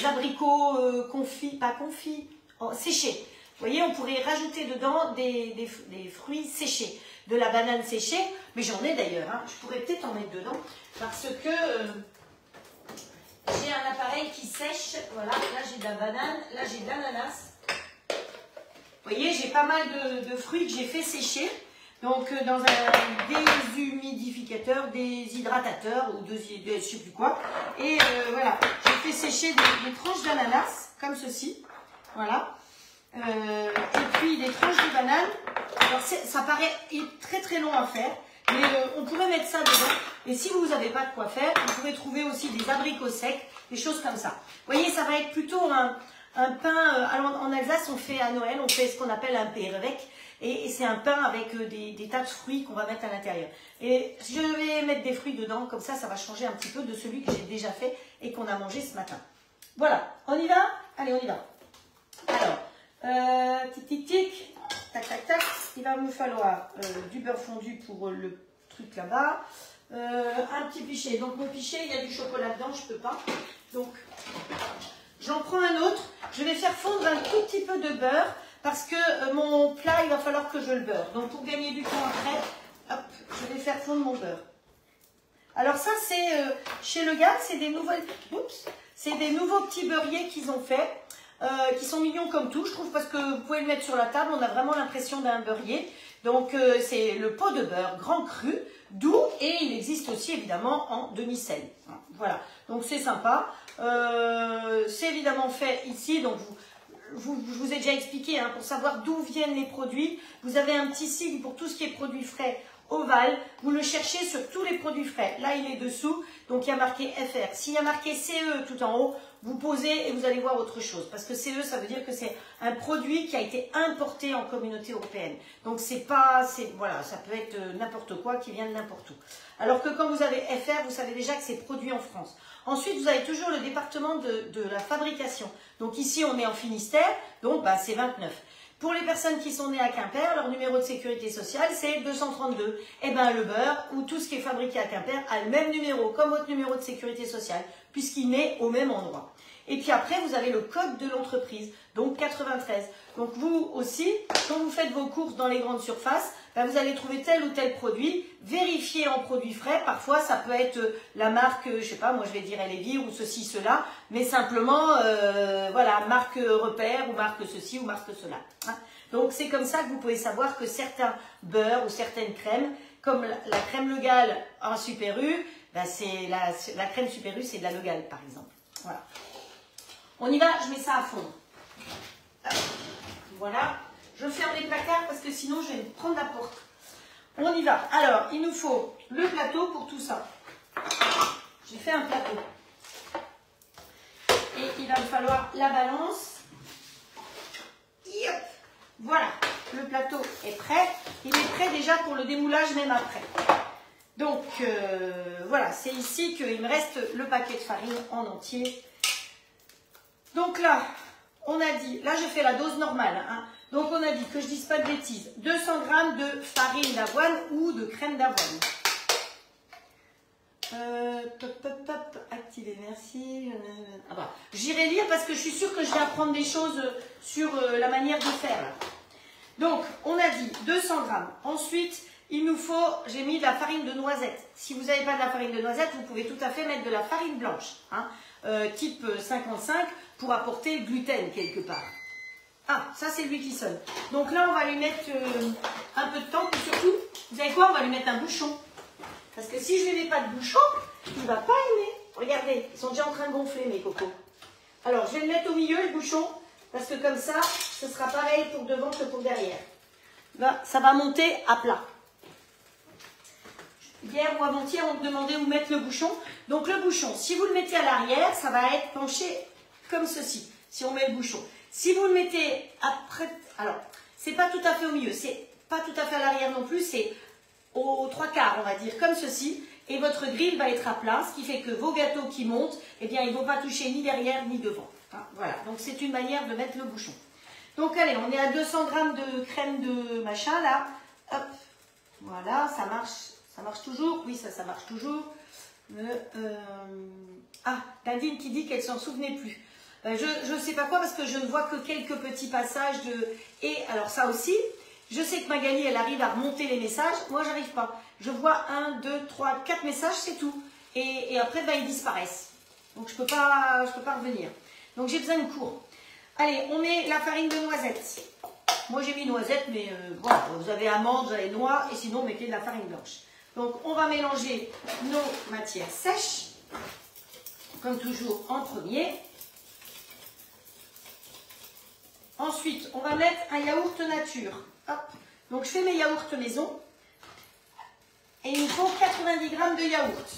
abricots confits, pas confits, séchés. Vous voyez, on pourrait rajouter dedans des fruits séchés, de la banane séchée, mais j'en ai d'ailleurs, hein. Je pourrais peut-être en mettre dedans, parce que j'ai un appareil qui sèche, voilà, là j'ai de la banane, là j'ai de l'ananas. Vous voyez, j'ai pas mal de fruits que j'ai fait sécher, donc dans un déshumidificateur, déshydratateur, ou je sais plus quoi, et voilà, j'ai fait sécher des tranches d'ananas, comme ceci, voilà. Et puis des tranches de banane. Alors ça paraît très long à faire, mais on pourrait mettre ça dedans. Et si vous n'avez pas de quoi faire, vous pouvez trouver aussi des abricots secs, des choses comme ça. Vous voyez, ça va être plutôt un pain. En Alsace, on fait à Noël, on fait ce qu'on appelle un Pérevec. Et c'est un pain avec des tas de fruits qu'on va mettre à l'intérieur. Et je vais mettre des fruits dedans, comme ça va changer un petit peu de celui que j'ai déjà fait et qu'on a mangé ce matin. Voilà, on y va? Allez, on y va. Alors, tic, tac, il va me falloir du beurre fondu pour le truc là-bas, un petit pichet. Donc mon pichet, il y a du chocolat dedans, je peux pas. Donc, j'en prends un autre. Je vais faire fondre un tout petit peu de beurre parce que mon plat, il va falloir que je le beurre. Donc pour gagner du temps après, hop, je vais faire fondre mon beurre. Alors ça, c'est chez Le Gall, c'est des nouvelles, c'est des nouveaux petits beurriers qu'ils ont fait. Qui sont mignons comme tout, je trouve, parce que vous pouvez le mettre sur la table, on a vraiment l'impression d'un beurrier. Donc c'est le pot de beurre grand cru, doux, et il existe aussi évidemment en demi-sel. Voilà, donc c'est sympa. C'est évidemment fait ici, donc je vous ai déjà expliqué, hein, pour savoir d'où viennent les produits. Vous avez un petit sigle pour tout ce qui est produits frais ovale, vous le cherchez sur tous les produits frais. Là, il est dessous, donc il y a marqué FR. S'il y a marqué CE tout en haut, vous posez et vous allez voir autre chose. Parce que CE, ça veut dire que c'est un produit qui a été importé en communauté européenne. Donc c'est pas, voilà, ça peut être n'importe quoi qui vient de n'importe où. Alors que quand vous avez FR, vous savez déjà que c'est produit en France. Ensuite, vous avez toujours le département de la fabrication. Donc ici, on est en Finistère, donc bah, c'est 29. Pour les personnes qui sont nées à Quimper, leur numéro de sécurité sociale, c'est 232. Et bien le beurre, ou tout ce qui est fabriqué à Quimper, a le même numéro comme votre numéro de sécurité sociale, puisqu'il naît au même endroit. Et puis après, vous avez le code de l'entreprise, donc 93. Donc vous aussi, quand vous faites vos courses dans les grandes surfaces, ben vous allez trouver tel ou tel produit, vérifiez en produits frais. Parfois, ça peut être la marque, je sais pas, moi je vais dire Elévi ou ceci, cela, mais simplement, voilà, marque repère ou marque ceci ou marque cela. Hein. Donc c'est comme ça que vous pouvez savoir que certains beurres ou certaines crèmes, comme la crème Le Gall en Super U, ben c'est la crème Super U, c'est de la Le Gall par exemple. Voilà. On y va, je mets ça à fondre. Voilà. Je ferme les placards parce que sinon je vais me prendre la porte. On y va. Alors, il nous faut le plateau pour tout ça. J'ai fait un plateau. Et il va me falloir la balance. Yep. Voilà. Le plateau est prêt. Il est prêt déjà pour le démoulage même après. Donc, voilà. C'est ici qu'il me reste le paquet de farine en entier. Donc là, on a dit, là je fais la dose normale, hein. Donc on a dit que je ne dise pas de bêtises, 200 g de farine d'avoine ou de crème d'avoine. Activer, merci. Ah bah, j'irai lire parce que je suis sûre que je vais apprendre des choses sur la manière de faire. Là. Donc on a dit 200 g. Ensuite, il nous faut, j'ai mis de la farine de noisette. Si vous n'avez pas de la farine de noisette, vous pouvez tout à fait mettre de la farine blanche, hein, type 55, pour apporter le gluten quelque part. Ah, ça c'est lui qui sonne. Donc là, on va lui mettre un peu de temps, et surtout, vous savez quoi, on va lui mettre un bouchon. Parce que si je ne lui mets pas de bouchon, il ne va pas aimer. Regardez, ils sont déjà en train de gonfler mes cocos. Alors, je vais le mettre au milieu, le bouchon, parce que comme ça, ce sera pareil pour devant que pour derrière. Là, ça va monter à plat. Hier ou avant-hier, on me demandait où mettre le bouchon. Donc, le bouchon, si vous le mettez à l'arrière, ça va être penché comme ceci, si on met le bouchon. Si vous le mettez après... Alors, c'est pas tout à fait au milieu, c'est pas tout à fait à l'arrière non plus, c'est aux 3/4, on va dire, comme ceci. Et votre grille va être à plat, ce qui fait que vos gâteaux qui montent, eh bien, ils ne vont pas toucher ni derrière ni devant. Hein, voilà, donc c'est une manière de mettre le bouchon. Donc, allez, on est à 200 g de crème de machin, là. Hop, voilà, ça marche toujours. Oui, ça marche toujours. Ah, Nadine qui dit qu'elle s'en souvenait plus. Je ne sais pas quoi, parce que je ne vois que quelques petits passages de... Et alors, ça aussi... Je sais que Magali, elle arrive à remonter les messages. Moi, j'arrive pas. Je vois 1, 2, 3, 4 messages, c'est tout. Et après, ben, ils disparaissent. Donc, je peux pas revenir. Donc, j'ai besoin de cours. Allez, on met la farine de noisette. Moi, j'ai mis noisette, mais voilà. Vous avez amande, vous avez noix, et sinon, mettez de la farine blanche. Donc, on va mélanger nos matières sèches. Comme toujours, en premier. Ensuite, on va mettre un yaourt nature. Hop. Donc, je fais mes yaourts maison. Et il me faut 90 g de yaourt.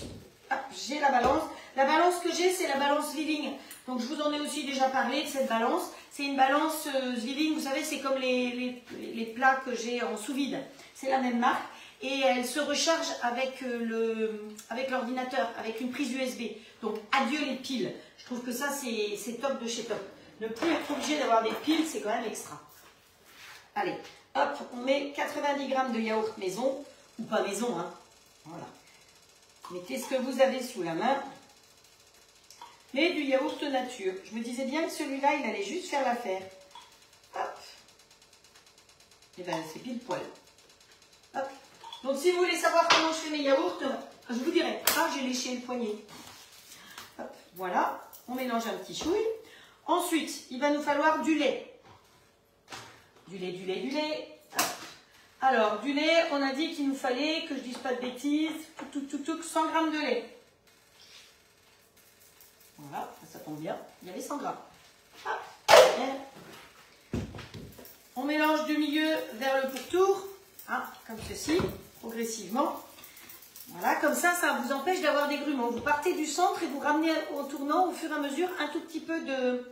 Hop, j'ai la balance. La balance que j'ai, c'est la balance Living. Donc, je vous en ai aussi déjà parlé de cette balance. C'est une balance Living. Vous savez, c'est comme les plats que j'ai en sous-vide. C'est la même marque. Et elle se recharge avec l'ordinateur, avec une prise USB. Donc, adieu les piles. Je trouve que ça, c'est top de chez top. Ne plus être obligé d'avoir des piles, c'est quand même extra. Allez, hop, on met 90 g de yaourt maison, ou pas maison, hein. Voilà. Mettez ce que vous avez sous la main. Mais du yaourt nature. Je me disais bien que celui-là, il allait juste faire l'affaire. Hop. Et bien, c'est pile poil. Hop. Donc, si vous voulez savoir comment je fais mes yaourts, je vous dirai. Ah, j'ai léché le poignet. Hop, voilà. On mélange un petit chouille. Ensuite, il va nous falloir du lait. Du lait. Hop. Alors, du lait, on a dit qu'il nous fallait, que je ne dise pas de bêtises, 100 g de lait. Voilà, ça tombe bien. Il y avait 100 g. Hop. On mélange du milieu vers le pourtour, hein, comme ceci, progressivement. Voilà, comme ça, ça vous empêche d'avoir des grumeaux. Vous partez du centre et vous ramenez en tournant au fur et à mesure un tout petit peu de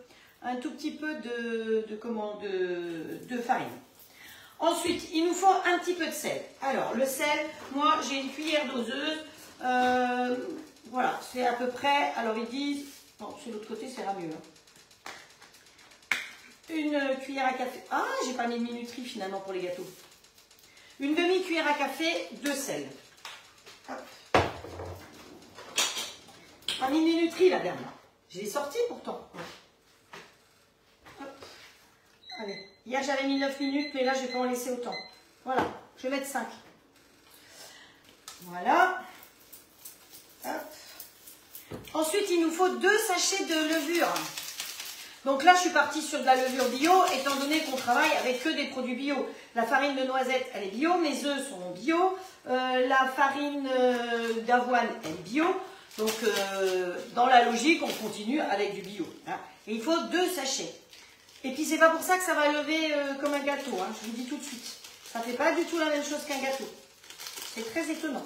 farine. Ensuite, il nous faut un petit peu de sel. Alors, le sel, moi, j'ai une cuillère doseuse. Voilà, c'est à peu près, alors ils disent, non, c'est l'autre côté, ça ira mieux. Hein. Une cuillère à café. Ah, j'ai pas mis de minuterie finalement pour les gâteaux. Une demi-cuillère à café de sel. Hop. Pas mis de minuterie la dernière. Je l'ai sorti pourtant. Hop. Allez. Hier j'avais mis 9 minutes, mais là je ne vais pas en laisser autant. Voilà, je vais mettre 5. Voilà. Hop. Ensuite, il nous faut 2 sachets de levure. Donc là, je suis partie sur de la levure bio, étant donné qu'on travaille avec que des produits bio. La farine de noisette, elle est bio, mes œufs sont bio, la farine d'avoine, elle est bio. Donc, dans la logique, on continue avec du bio. Hein. Et il faut 2 sachets. Et puis, c'est pas pour ça que ça va lever comme un gâteau, hein, je vous dis tout de suite. Ça ne fait pas du tout la même chose qu'un gâteau. C'est très étonnant.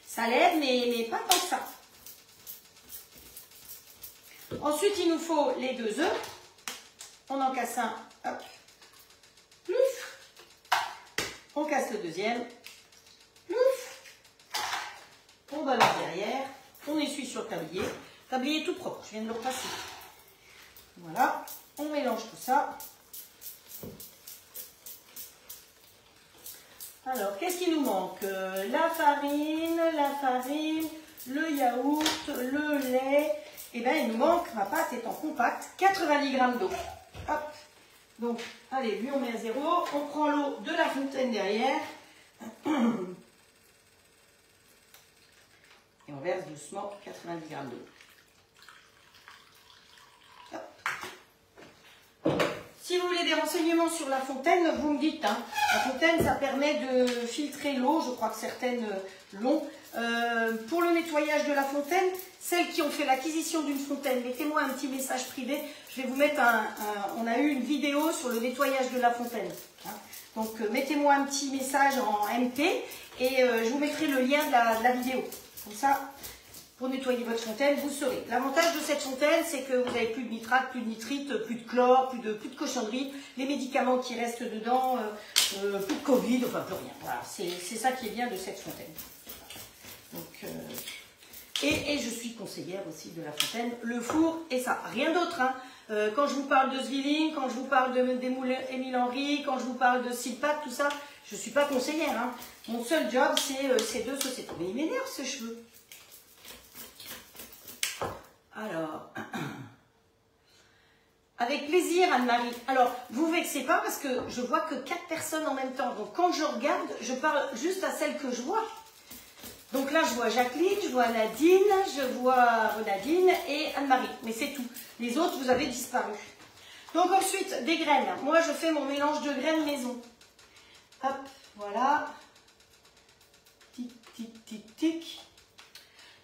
Ça lève, mais pas tant que ça. Ensuite, il nous faut les 2 œufs. On en casse un. Hop. Plouf. On casse le deuxième. Plouf. On balance derrière. On essuie sur le tablier. Tablier tout propre. Je viens de le repasser. Voilà. On mélange tout ça. Alors, qu'est-ce qui nous manque? La farine, le yaourt, le lait. Et bien, il nous manque, ma pâte est en compact, 90 g d'eau. Hop. Donc, allez, lui, on met à 0. On prend l'eau de la fontaine derrière. Et on verse doucement 90 g d'eau. Si vous voulez des renseignements sur la fontaine, vous me dites. Hein. La fontaine, ça permet de filtrer l'eau. Je crois que certaines l'ont. Pour le nettoyage de la fontaine, celles qui ont fait l'acquisition d'une fontaine, mettez-moi un petit message privé. Je vais vous mettre on a eu une vidéo sur le nettoyage de la fontaine. Hein. Donc, mettez-moi un petit message en MP et je vous mettrai le lien de la vidéo. Comme ça, pour nettoyer votre fontaine, vous saurez. L'avantage de cette fontaine, c'est que vous n'avez plus de nitrate, plus de nitrite, plus de chlore, plus de cochonnerie, les médicaments qui restent dedans, plus de Covid, enfin plus rien. Voilà, c'est ça qui est bien de cette fontaine. Donc, et je suis conseillère aussi de la fontaine, le four et ça, rien d'autre. Hein. Quand je vous parle de Zwilling, quand je vous parle des moules Émile Henry, quand je vous parle de Silpat, tout ça, je ne suis pas conseillère. Hein. Mon seul job, c'est ces deux sociétés. Mais il m'énerve ce cheveu. Alors, avec plaisir Anne-Marie. Alors, vous vexez pas parce que je vois que 4 personnes en même temps. Donc, quand je regarde, je parle juste à celles que je vois. Donc là, je vois Jacqueline, je vois Nadine, je vois Nadine et Anne-Marie. Mais c'est tout. Les autres, vous avez disparu. Donc ensuite, des graines. Moi, je fais mon mélange de graines maison. Hop, voilà. Tic, tic, tic, tic.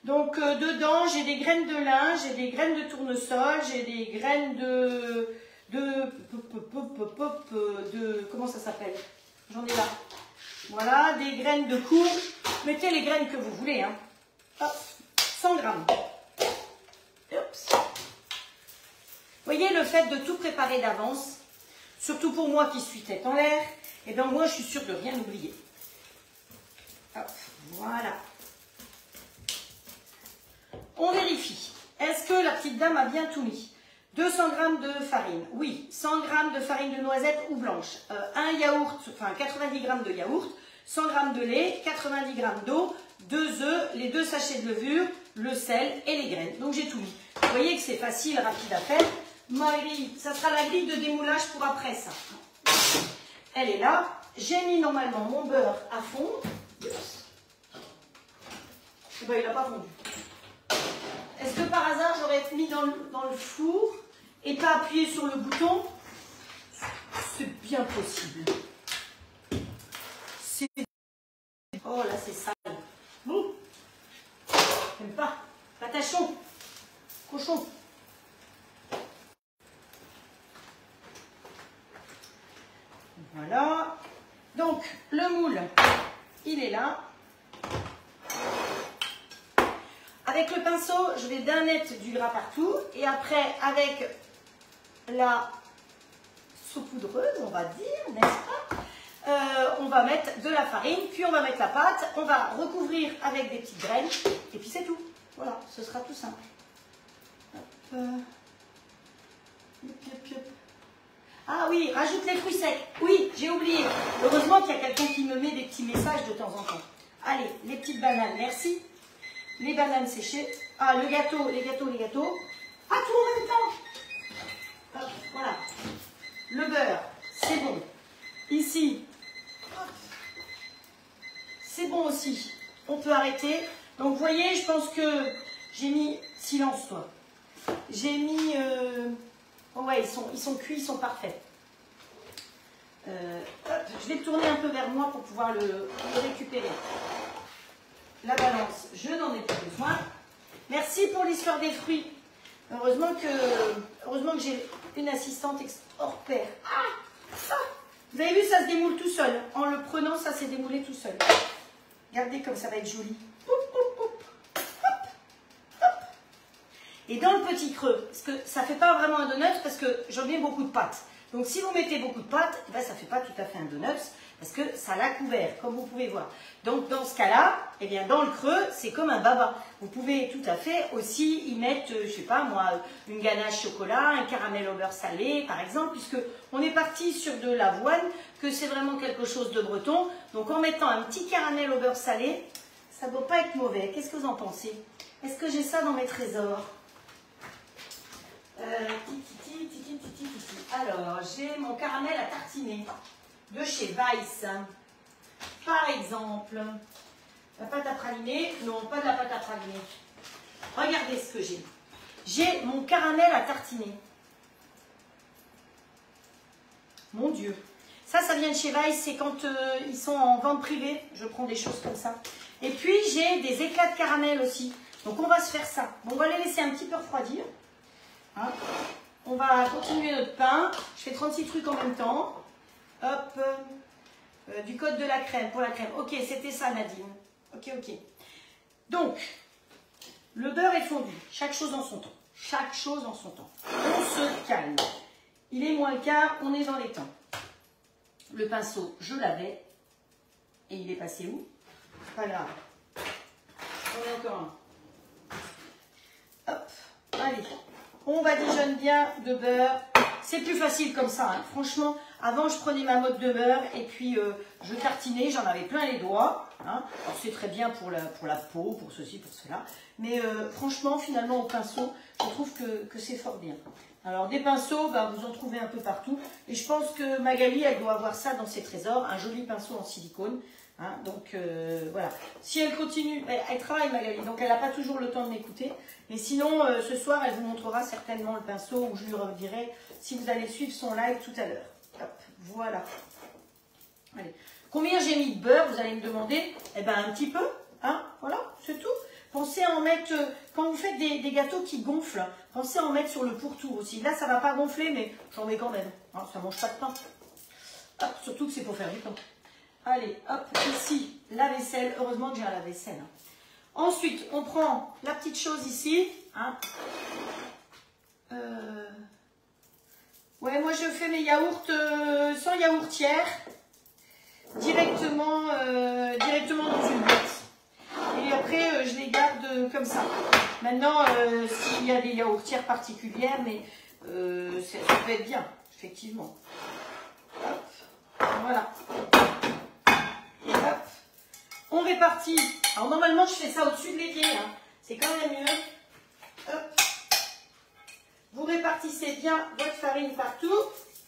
Donc dedans, j'ai des graines de lin, j'ai des graines de tournesol, j'ai des graines de comment ça s'appelle? J'en ai là. Voilà, des graines de courge. Mettez les graines que vous voulez. Hein. Hop, 100 grammes. Oups. Vous voyez le fait de tout préparer d'avance, surtout pour moi qui suis tête en l'air, et bien moi je suis sûre de rien oublier. Hop, voilà. On vérifie. Est-ce que la petite dame a bien tout mis? 200 g de farine, oui. 100 g de farine de noisette ou blanche. Un yaourt, enfin 90 g de yaourt. 100 g de lait, 90 g d'eau, 2 œufs, les 2 sachets de levure, le sel et les graines. Donc j'ai tout mis. Vous voyez que c'est facile, rapide à faire. Ma grille, ça sera la grille de démoulage pour après ça. Elle est là. J'ai mis normalement mon beurre à fond. Eh ben, il n'a pas fondu. Est-ce que par hasard j'aurais mis dans le four et pas appuyé sur le bouton? C'est bien possible. Oh là c'est sale. J'aime pas. Patachon. Cochon. Voilà. Donc le moule, il est là. Avec le pinceau, je vais bien mettre du gras partout. Et après, avec la saupoudreuse, on va dire, n'est-ce pas? On va mettre de la farine, puis on va mettre la pâte, on va recouvrir avec des petites graines, et puis c'est tout. Voilà, ce sera tout simple. Hop. Ah oui, rajoute les fruits secs. Oui, j'ai oublié. Heureusement qu'il y a quelqu'un qui me met des petits messages de temps en temps. Allez, les petites bananes, merci. Les bananes séchées. Ah, le gâteau, les gâteaux. Ah, tout en même temps. Hop, voilà. Le beurre, c'est bon. Ici, c'est bon aussi. On peut arrêter. Donc, vous voyez, je pense que j'ai mis... Silence, toi. J'ai mis... Oh ouais, ils sont cuits, ils sont parfaits. Je vais le tourner un peu vers moi pour pouvoir le récupérer. La balance, je n'en ai plus besoin. Merci pour l'histoire des fruits. Heureusement que j'ai une assistante hors pair. Ah, vous avez vu, ça se démoule tout seul. En le prenant, ça s'est démoulé tout seul. Regardez comme ça va être joli. Et dans le petit creux, parce que ça ne fait pas vraiment un donut parce que j'en mets beaucoup de pâte. Donc si vous mettez beaucoup de pâte, ben, ça ne fait pas tout à fait un donut parce que ça l'a couvert, comme vous pouvez voir. Donc dans ce cas-là, eh bien dans le creux, c'est comme un baba. Vous pouvez tout à fait aussi y mettre, je ne sais pas moi, une ganache chocolat, un caramel au beurre salé par exemple, puisque on est parti sur de l'avoine, que c'est vraiment quelque chose de breton. Donc en mettant un petit caramel au beurre salé, ça ne doit pas être mauvais. Qu'est-ce que vous en pensez? Est-ce que j'ai ça dans mes trésors? Alors, j'ai mon caramel à tartiner de chez Weiss. Par exemple, la pâte à praliner. Non, pas de la pâte à praliner. Regardez ce que j'ai. J'ai mon caramel à tartiner. Mon Dieu. Ça vient de chez Weiss, c'est quand ils sont en vente privée. Je prends des choses comme ça. Et puis, j'ai des éclats de caramel aussi. Donc, on va se faire ça. Bon, on va les laisser un petit peu refroidir. Hein. On va continuer notre pain. Je fais 36 trucs en même temps. Hop. Du code de la crème, pour la crème. Ok, c'était ça, Nadine. Ok. Donc, le beurre est fondu. Chaque chose en son temps. Chaque chose en son temps. On se calme. Il est moins le quart, on est dans les temps. Le pinceau, je l'avais. Et il est passé où? Pas grave. On est encore un. Hop. Allez. On badigeonne bien de beurre. C'est plus facile comme ça. Hein. Franchement, avant, je prenais ma motte de beurre et puis je tartinais. J'en avais plein les doigts. Hein. Alors, c'est très bien pour la peau, pour ceci, pour cela. Mais franchement, finalement, au pinceau, je trouve que c'est fort bien. Alors, des pinceaux, bah, vous en trouvez un peu partout. Et je pense que Magali, elle doit avoir ça dans ses trésors. Un joli pinceau en silicone. Hein. Donc, voilà. Si elle continue, elle travaille, Magali. Donc, elle n'a pas toujours le temps de m'écouter. Mais sinon, ce soir, elle vous montrera certainement le pinceau où je lui redirai si vous allez suivre son live tout à l'heure. Voilà. Allez. Combien j'ai mis de beurre, vous allez me demander? Eh bien, un petit peu. Hein, voilà, c'est tout. Pensez à en mettre, quand vous faites des gâteaux qui gonflent, pensez à en mettre sur le pourtour aussi. Là, ça ne va pas gonfler, mais j'en mets quand même. Hein, ça ne mange pas de pain. Hop, surtout que c'est pour faire du pain. Allez, hop, ici, la vaisselle. Heureusement que j'ai un lave-vaisselle. Hein. Ensuite, on prend la petite chose ici. Hein. Ouais, moi je fais mes yaourts sans yaourtière, directement dans une boîte. Et après, je les garde comme ça. Maintenant, s'il y a des yaourtières particulières, mais ça peut être bien, effectivement. Hop, voilà. Et hop, on répartit. Alors normalement, je fais ça au-dessus de l'évier. Hein. C'est quand même mieux. Hop. Vous répartissez bien votre farine partout.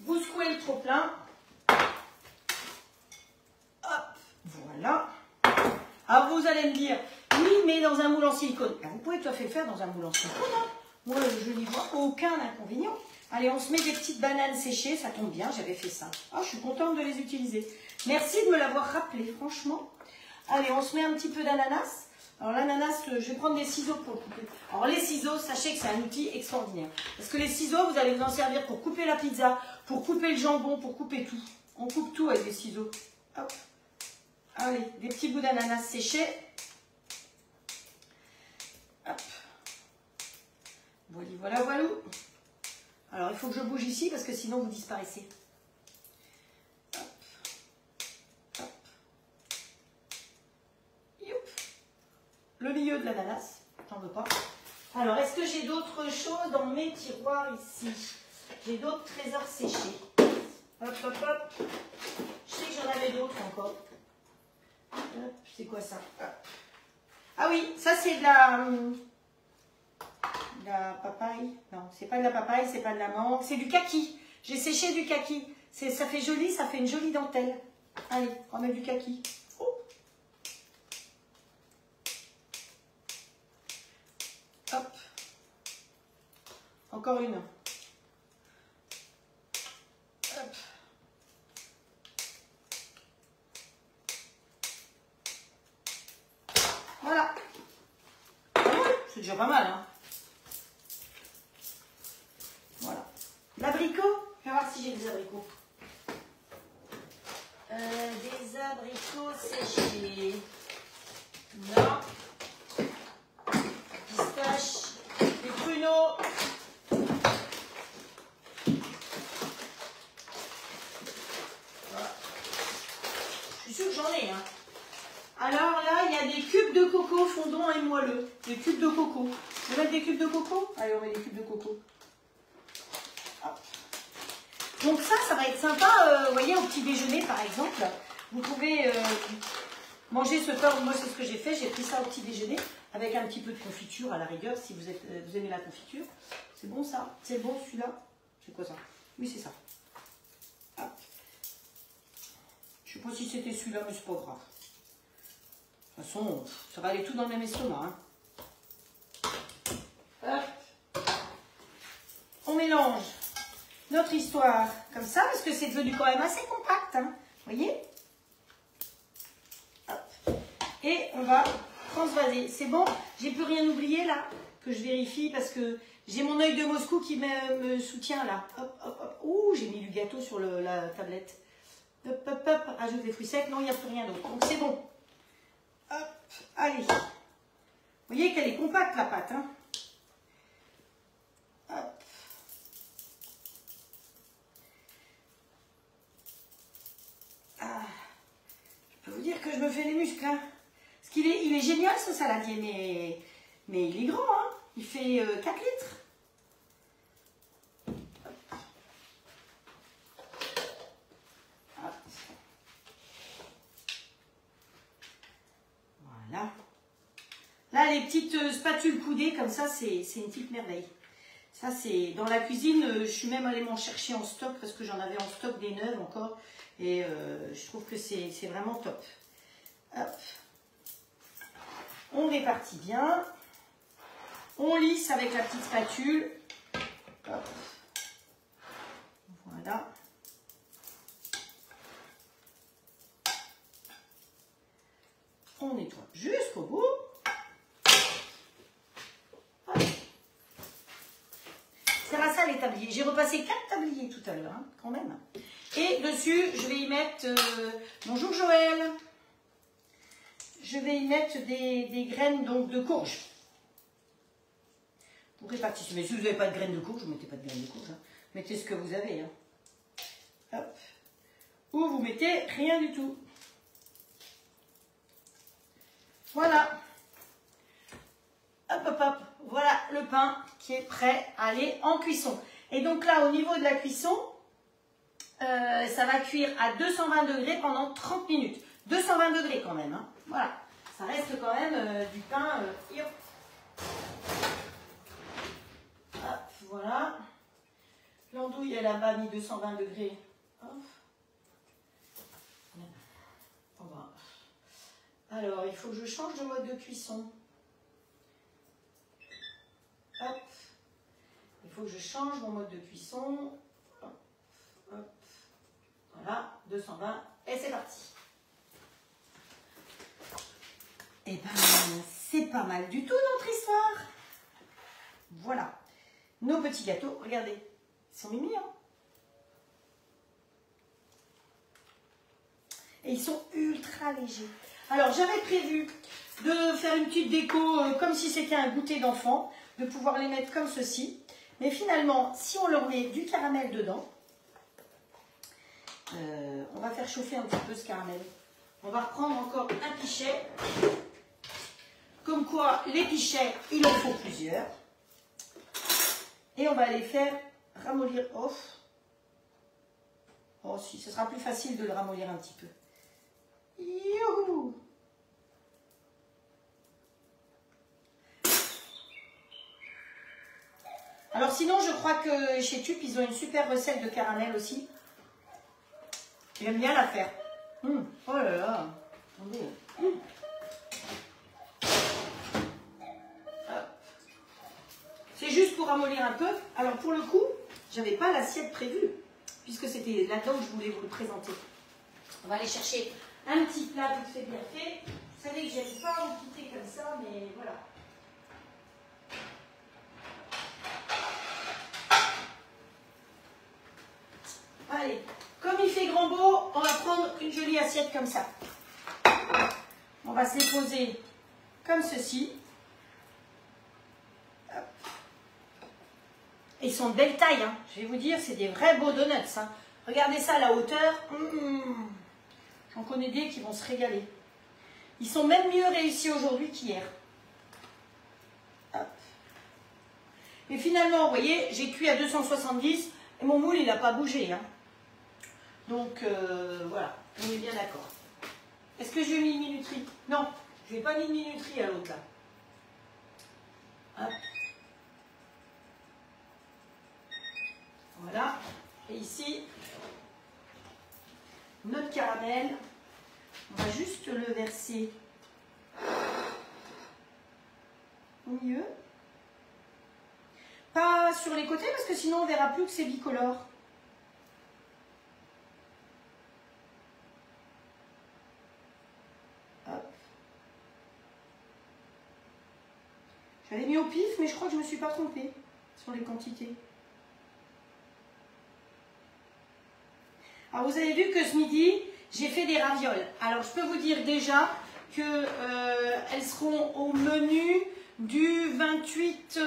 Vous secouez le trop-plein. Hop, voilà. Alors vous allez me dire, oui, mais dans un moule en silicone. Vous pouvez tout à fait le faire dans un moule en silicone. Hein. Moi, je n'y vois aucun inconvénient. Allez, on se met des petites bananes séchées. Ça tombe bien, j'avais fait ça. Oh, je suis contente de les utiliser. Merci de me l'avoir rappelé, franchement. Allez, on se met un petit peu d'ananas. Alors l'ananas, je vais prendre des ciseaux pour le couper. Alors les ciseaux, sachez que c'est un outil extraordinaire. Parce que les ciseaux, vous allez vous en servir pour couper la pizza, pour couper le jambon, pour couper tout. On coupe tout avec des ciseaux. Hop. Allez, des petits bouts d'ananas séchés. Hop. Voilà. Alors il faut que je bouge ici parce que sinon vous disparaissez. Le milieu de l'ananas, j'en veux pas. Alors, est-ce que j'ai d'autres choses dans mes tiroirs ici? J'ai d'autres trésors séchés. Hop. Je sais que j'en avais d'autres encore. C'est quoi ça? Ah oui, ça c'est de la papaye. Non, c'est pas de la papaye, c'est pas de la mangue. C'est du kaki. J'ai séché du kaki. Ça fait joli, ça fait une jolie dentelle. Allez, on met du kaki. Hop. Encore une. Hop. Voilà. C'est déjà pas mal, hein. Voilà. L'abricot. Je vais voir si j'ai des abricots. Des abricots séchés. Non. Pistache, des pruneaux. Voilà. Je suis sûre que j'en ai. Hein. Alors là, il y a des cubes de coco fondants et moelleux. Des cubes de coco. On va mettre des cubes de coco? Allez, on met des cubes de coco. Hop. Donc ça va être sympa, vous voyez, au petit déjeuner par exemple. Vous pouvez manger ce pain. Moi, c'est ce que j'ai fait. J'ai pris ça au petit déjeuner. Avec un petit peu de confiture à la rigueur, si vous aimez la confiture. C'est bon ça? C'est bon celui-là? C'est quoi ça? Oui, c'est ça. Hop. Je ne sais pas si c'était celui-là, mais c'est pas grave. De toute façon, ça va aller tout dans le même estomac. Hein. Hop. On mélange notre histoire comme ça, parce que c'est devenu quand même assez compact, hein. Vous voyez? Hop. Et on va transvaser. C'est bon? J'ai plus rien oublié là, que je vérifie, parce que j'ai mon œil de Moscou qui me soutient là. Hop, hop, hop. Ouh, j'ai mis du gâteau sur la tablette. Hop, hop, hop. Ajoute les fruits secs. Non, il n'y a plus rien d'autre. Donc c'est bon. Hop, allez. Vous voyez qu'elle est compacte la pâte, hein? Hop. Ah. Je peux vous dire que je me fais les muscles, hein. Parce qu'il est, il est génial ce saladier, mais il est grand, hein. Il fait 4 litres. Hop. Voilà. Là, les petites spatules coudées, comme ça, c'est une petite merveille. Ça, c'est dans la cuisine, je suis même allée m'en chercher en stock, parce que j'en avais en stock des neuves encore. Et je trouve que c'est vraiment top. Hop. On répartit bien. On lisse avec la petite spatule. Hop. Voilà. On nettoie jusqu'au bout. C'est à ça les tabliers. J'ai repassé 4 tabliers tout à l'heure, hein, quand même. Et dessus, je vais y mettre... bonjour Joël. Je vais y mettre des graines donc, de courge. Vous répartissez. Mais si vous n'avez pas de graines de courge, vous ne mettez pas de graines de courge. Hein. Mettez ce que vous avez. Hein. Hop. Ou vous mettez rien du tout. Voilà. Hop, hop, hop. Voilà le pain qui est prêt à aller en cuisson. Et donc là, au niveau de la cuisson, ça va cuire à 220 degrés pendant 30 minutes. 220 degrés quand même. Hein. Voilà. Ça reste quand même du pain. Hop, voilà. L'andouille, elle a pas mis 220 degrés. Hop. On va. Alors, il faut que je change de mode de cuisson. Hop. Il faut que je change mon mode de cuisson. Hop. Hop. Voilà, 220. Et c'est parti. Et ben, c'est pas mal du tout notre histoire. Voilà. Nos petits gâteaux, regardez. Ils sont mignons. Et ils sont ultra légers. Alors, j'avais prévu de faire une petite déco comme si c'était un goûter d'enfant, de pouvoir les mettre comme ceci. Mais finalement, si on leur met du caramel dedans, on va faire chauffer un petit peu ce caramel. On va reprendre encore un pichet. Comme quoi, les pichets, il en faut plusieurs. Et on va les faire ramollir. Oh si, ce sera plus facile de le ramollir un petit peu. Youhou! Alors sinon, je crois que chez Tup, ils ont une super recette de caramel aussi. J'aime bien la faire. Oh là là. Attendez. C'est juste pour ramollir un peu. Alors pour le coup, j'avais pas l'assiette prévue, puisque c'était là-dedans que je voulais vous le présenter. On va aller chercher un petit plat vite fait bien fait. Vous savez que j'aime pas en quitter comme ça, mais voilà. Allez, comme il fait grand beau, on va prendre une jolie assiette comme ça. On va se les poser comme ceci. Hop. Ils sont de belle taille, hein. Je vais vous dire, c'est des vrais beaux donuts. Hein. Regardez ça à la hauteur. J'en connais des qui vont se régaler. Ils sont même mieux réussis aujourd'hui qu'hier. Et finalement, vous voyez, j'ai cuit à 270 et mon moule, il n'a pas bougé. Hein. Donc, voilà, on est bien d'accord. Est-ce que j'ai mis une minuterie? Non, je n'ai pas mis de minuterie à l'autre là. Hop. Voilà. Et ici, notre caramel, on va juste le verser au milieu. Pas sur les côtés parce que sinon on verra plus que c'est bicolore. J'avais mis au pif, mais je crois que je ne me suis pas trompée sur les quantités. Alors, vous avez vu que ce midi, j'ai fait des ravioles. Alors, je peux vous dire déjà qu'elles seront au menu du 28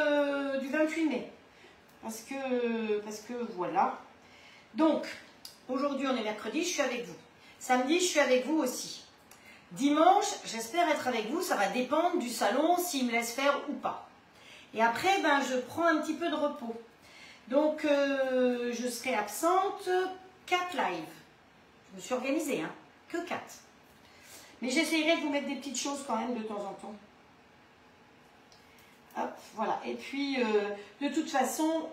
mai. Parce que voilà. Donc, aujourd'hui, on est mercredi, je suis avec vous. Samedi, je suis avec vous aussi. Dimanche, j'espère être avec vous. Ça va dépendre du salon, s'il me laisse faire ou pas. Et après, ben, je prends un petit peu de repos. Donc, je serai absente 4 lives. Je me suis organisée, hein, que 4. Mais j'essaierai de vous mettre des petites choses quand même de temps en temps. Hop, voilà. Et puis, de toute façon,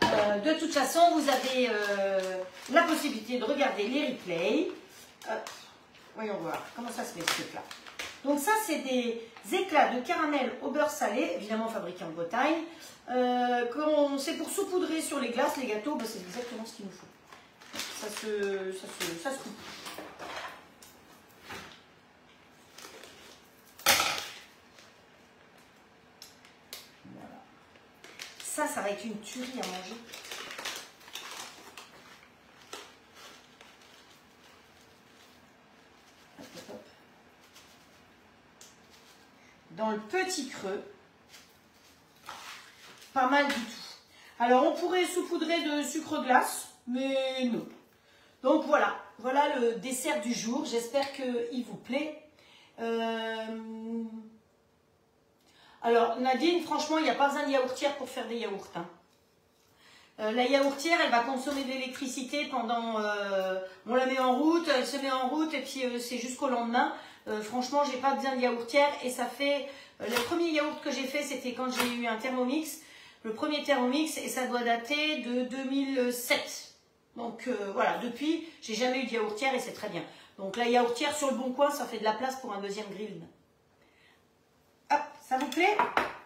vous avez la possibilité de regarder les replays. Hop, voyons voir comment ça se met ce truc-là. Donc ça, c'est des éclats de caramel au beurre salé, évidemment fabriqués en Bretagne. C'est pour saupoudrer sur les glaces, les gâteaux, ben, c'est exactement ce qu'il nous faut. Ça se coupe. Voilà. Ça va être une tuerie à manger. Hop, hop, hop. Dans le petit creux. Pas mal du tout. Alors, on pourrait saupoudrer de sucre glace, mais non. Donc, voilà. Voilà le dessert du jour. J'espère qu'il vous plaît. Alors, Nadine, franchement, il n'y a pas besoin de yaourtière pour faire des yaourts. Hein. La yaourtière, elle va consommer de l'électricité pendant... on la met en route, elle se met en route et puis c'est jusqu'au lendemain. Franchement, j'ai pas besoin de yaourtière et ça fait... le premier yaourt que j'ai fait, c'était quand j'ai eu un Thermomix. Le premier Thermomix et ça doit dater de 2007. Donc voilà, depuis, j'ai jamais eu de yaourtière et c'est très bien. Donc la yaourtière sur le bon coin, ça fait de la place pour un deuxième grill. Hop, ça vous plaît?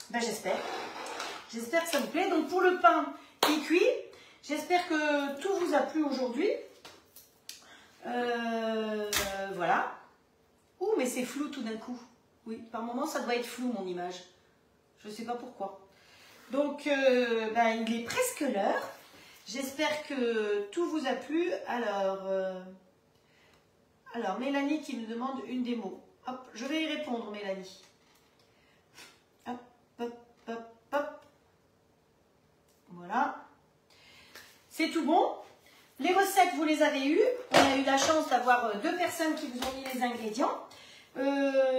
Ben j'espère. J'espère que ça vous plaît. Donc pour le pain qui cuit, j'espère que tout vous a plu aujourd'hui. Voilà. Ouh, mais c'est flou tout d'un coup. Oui, par moment, ça doit être flou mon image. Je ne sais pas pourquoi. Donc, ben, il est presque l'heure. J'espère que tout vous a plu. Alors, Mélanie qui me demande une démo. Hop, je vais y répondre, Mélanie. Hop, hop, hop, hop. Voilà. C'est tout bon. Les recettes, vous les avez eues. On a eu la chance d'avoir 2 personnes qui vous ont mis les ingrédients.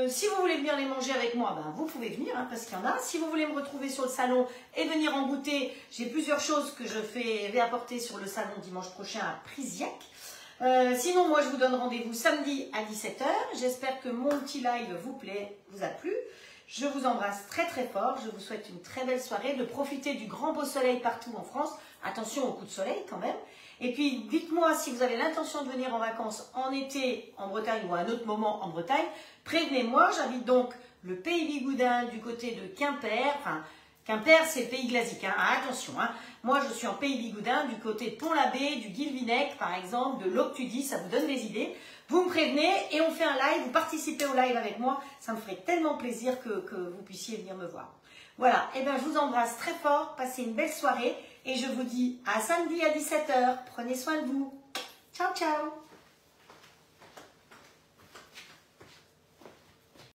Si vous voulez venir les manger avec moi, ben, vous pouvez venir, hein, parce qu'il y en a. Si vous voulez me retrouver sur le salon et venir en goûter, j'ai plusieurs choses que je vais apporter sur le salon dimanche prochain à Prisiac. Sinon, moi, je vous donne rendez-vous samedi à 17 h. J'espère que mon petit live vous a plu. Je vous embrasse très très fort. Je vous souhaite une très belle soirée, de profiter du grand beau soleil partout en France. Attention au coup de soleil quand même. Et puis, dites-moi si vous avez l'intention de venir en vacances en été en Bretagne ou à un autre moment en Bretagne. Prévenez-moi, j'invite donc le Pays Bigoudin du côté de Quimper. Enfin, Quimper, c'est le pays glacique. Hein. Ah, attention, hein. Moi, je suis en Pays Bigoudin du côté de Pont-l'Abbé, du Guilvinec, par exemple, de l'Octudie. Ça vous donne des idées. Vous me prévenez et on fait un live. Vous participez au live avec moi. Ça me ferait tellement plaisir que vous puissiez venir me voir. Voilà, et bien je vous embrasse très fort. Passez une belle soirée. Et je vous dis à samedi à 17 h. Prenez soin de vous. Ciao, ciao.